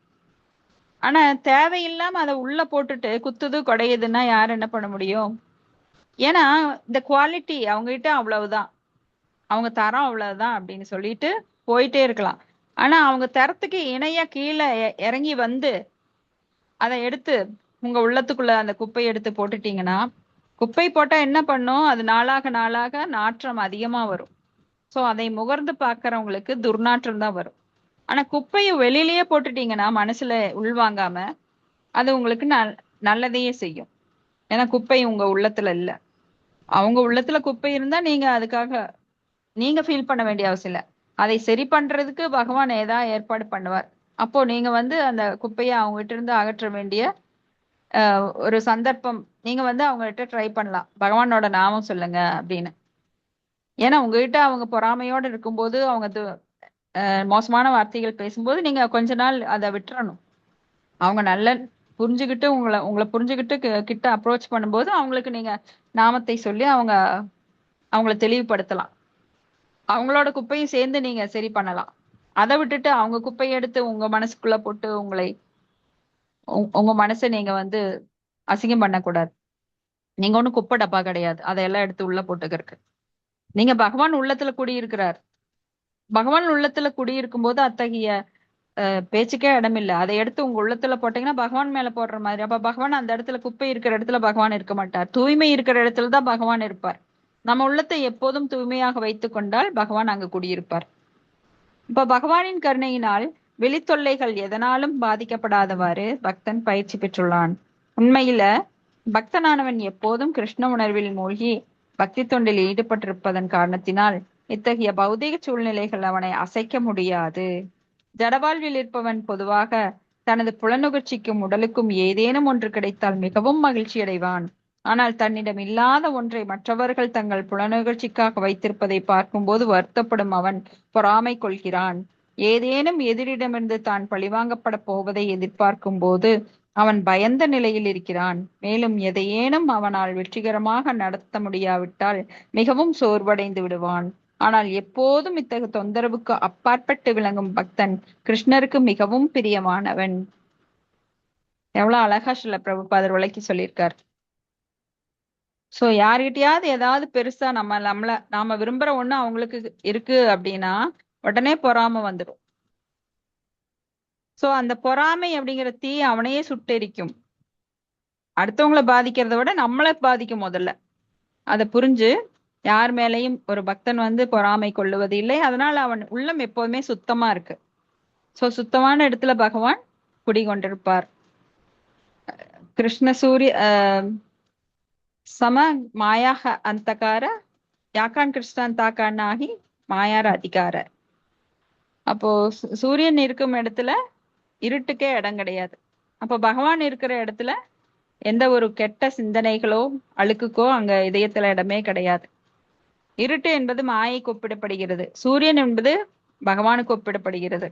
ஆனா தேவையில்லாம அதை உள்ள போட்டுட்டு குத்துது கொடையுதுன்னா யார் என்ன பண்ண முடியும்? ஏன்னா இந்த குவாலிட்டி அவங்க கிட்ட அவ்வளவுதான், அவங்க தரம் அவ்வளவுதான் அப்படின்னு சொல்லிட்டு போயிட்டே இருக்கலாம். ஆனா அவங்க தரத்துக்கு இணையா கீழே இறங்கி வந்து அதை எடுத்து உங்க உள்ளத்துக்குள்ள அந்த குப்பையை எடுத்து போட்டுட்டீங்கன்னா, குப்பை போட்டா என்ன பண்ணும், அது நாளாக நாளாக நாற்றம் அதிகமா வரும். சோ அதை முகர்ந்து பாக்குறவங்களுக்கு துர்நாற்றம் தான் வரும். ஆனா குப்பையை வெளியிலேயே போட்டுட்டீங்கன்னா மனசுல உள்வாங்காம அது உங்களுக்கு நல்லதையே செய்யும். ஏன்னா குப்பை உங்க உள்ளத்துல இல்ல. அவங்க உள்ளத்துல குப்பை இருந்தா நீங்க அதுக்காக நீங்க ஃபீல் பண்ண வேண்டிய அவசியம் இல்ல. அதை சரி பண்றதுக்கு பகவான் ஏதாவது ஏற்பாடு பண்ணுவார். அப்போ நீங்க வந்து அந்த குப்பையை அவங்க கிட்ட இருந்து அகற்ற வேண்டிய ஒரு சந்தர்ப்பம் நீங்க வந்து அவங்க கிட்ட ட்ரை பண்ணலாம். பகவானோட நாமம் சொல்லுங்க அப்படின்னு. ஏன்னா உங்ககிட்ட அவங்க பொறாமையோட இருக்கும்போது அவங்க மோசமான வார்த்தைகள் பேசும்போது நீங்க கொஞ்ச நாள் அதை விட்டுறணும். அவங்க நல்ல புரிஞ்சுக்கிட்டு உங்களை புரிஞ்சுக்கிட்டு கிட்ட அப்ரோச் பண்ணும்போது அவங்களுக்கு நீங்க நாமத்தை சொல்லி அவங்கள தெளிவுபடுத்தலாம். அவங்களோட குப்பையும் சேர்ந்து நீங்க சரி பண்ணலாம். அதை விட்டுட்டு அவங்க குப்பையை எடுத்து உங்க மனசுக்குள்ள போட்டு உங்க மனசை நீங்க வந்து அசிங்கம் பண்ணக்கூடாது. நீங்க ஒண்ணும் குப்பை டப்பா கிடையாது அதையெல்லாம் எடுத்து உள்ள போட்டுக்கிறதுக்கு. நீங்க பகவான் உள்ளத்துல குடியிருக்கிறார். பகவான் உள்ளத்துல குடியிருக்கும் போது அத்தகைய பேச்சுக்கே இடம் இல்லை. அதை எடுத்து உங்க உள்ளத்துல போட்டீங்கன்னா பகவான் மேல போடுற மாதிரி. அப்ப பகவான் அந்த இடத்துல குப்பை இருக்கிற இடத்துல பகவான் இருக்க மாட்டார். தூய்மை இருக்கிற இடத்துலதான் பகவான் இருப்பார். நம்ம உள்ளத்தை எப்போதும் தூய்மையாக வைத்துக் கொண்டால் பகவான் அங்கு குடியிருப்பார். இப்ப பகவானின் கருணையினால் வெளித்தொல்லைகள் எதனாலும் பாதிக்கப்படாதவாறு பக்தன் பயிற்சி பெற்றுள்ளான். உண்மையில பக்தனானவன் எப்போதும் கிருஷ்ண உணர்வில் மூழ்கி பக்தி தொண்டில் ஈடுபட்டிருப்பதன் காரணத்தினால் இத்தகைய பௌதிக சூழ்நிலைகள் அவனை அசைக்க முடியாது. ஜடவாழ்வில் இருப்பவன் பொதுவாக தனது புலனுகர்ச்சிக்கும் உடலுக்கும் ஏதேனும் ஒன்று கிடைத்தால் மிகவும் மகிழ்ச்சி அடைவான். ஆனால் தன்னிடம் இல்லாத ஒன்றை மற்றவர்கள் தங்கள் புலனுகர்ச்சிக்காக வைத்திருப்பதை பார்க்கும்போது வருத்தப்படும் அவன் பொறாமை கொள்கிறான். ஏதேனும் எதிரிடமிருந்து தான் பழிவாங்கப்பட போவதை எதிர்பார்க்கும் போது அவன் பயந்த நிலையில் இருக்கிறான். மேலும் எதையேனும் அவனால் வெற்றிகரமாக நடத்த முடியாவிட்டால் மிகவும் சோர்வடைந்து விடுவான். ஆனால் எப்போதும் இத்தகைய தொந்தரவுக்கு அப்பாற்பட்டு விளங்கும் பக்தன் கிருஷ்ணருக்கு மிகவும் பிரியமானவன். எவ்வளவு அழகா ஸ்ரீல பிரபுபாதர் விளக்கி சொல்லியிருக்கார். சோ யார்கிட்டயாவது ஏதாவது பெருசா நாம விரும்புற ஒண்ணு அவங்களுக்கு இருக்கு அப்படின்னா உடனே பொறாமை வந்துடும். சோ அந்த பொறாமை அப்படிங்கிற தீ அவனையே சுட்டெரிக்கும். அடுத்தவங்களை பாதிக்கிறத விட நம்மளை பாதிக்கும் முதல்ல. அதை புரிஞ்சு யார் மேலையும் ஒரு பக்தன் வந்து பொறாமை கொள்ளுவது இல்லை. அதனால அவன் உள்ளம் எப்போதுமே சுத்தமா இருக்கு. சோ சுத்தமான இடத்துல பகவான் குடிகொண்டிருப்பார். கிருஷ்ண சூரிய சம மாயாக அந்தகார யாக்கான் கிருஷ்ணன் தாக்கான்னாகி மாயார அதிகார. அப்போ சூரியன் இருக்கும் இடத்துல இருட்டுக்கே இடம் கிடையாது. அப்போ பகவான் இருக்கிற இடத்துல எந்த ஒரு கெட்ட சிந்தனைகளோ அழுக்குக்கோ அங்க இதயத்துல இடமே கிடையாது. இருட்டு என்பது மாயைக்கு ஒப்பிடப்படுகிறது. சூரியன் என்பது பகவானுக்கு ஒப்பிடப்படுகிறது.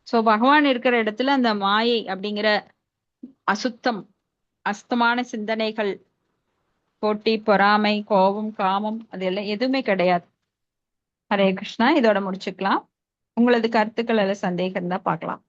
சோ பகவான் இருக்கிற இடத்துல அந்த மாயை அப்படிங்கிற அசுத்தம் அசுத்தமான சிந்தனைகள் போட்டி பொறாமை கோபம் காமம் அதெல்லாம் எதுவுமே கிடையாது. ஹரே கிருஷ்ணா. இதோட முடிச்சுக்கலாம். உங்களது கருத்துக்கள் எல்லாம் சந்தேகம் இருந்தா பார்க்கலாம்.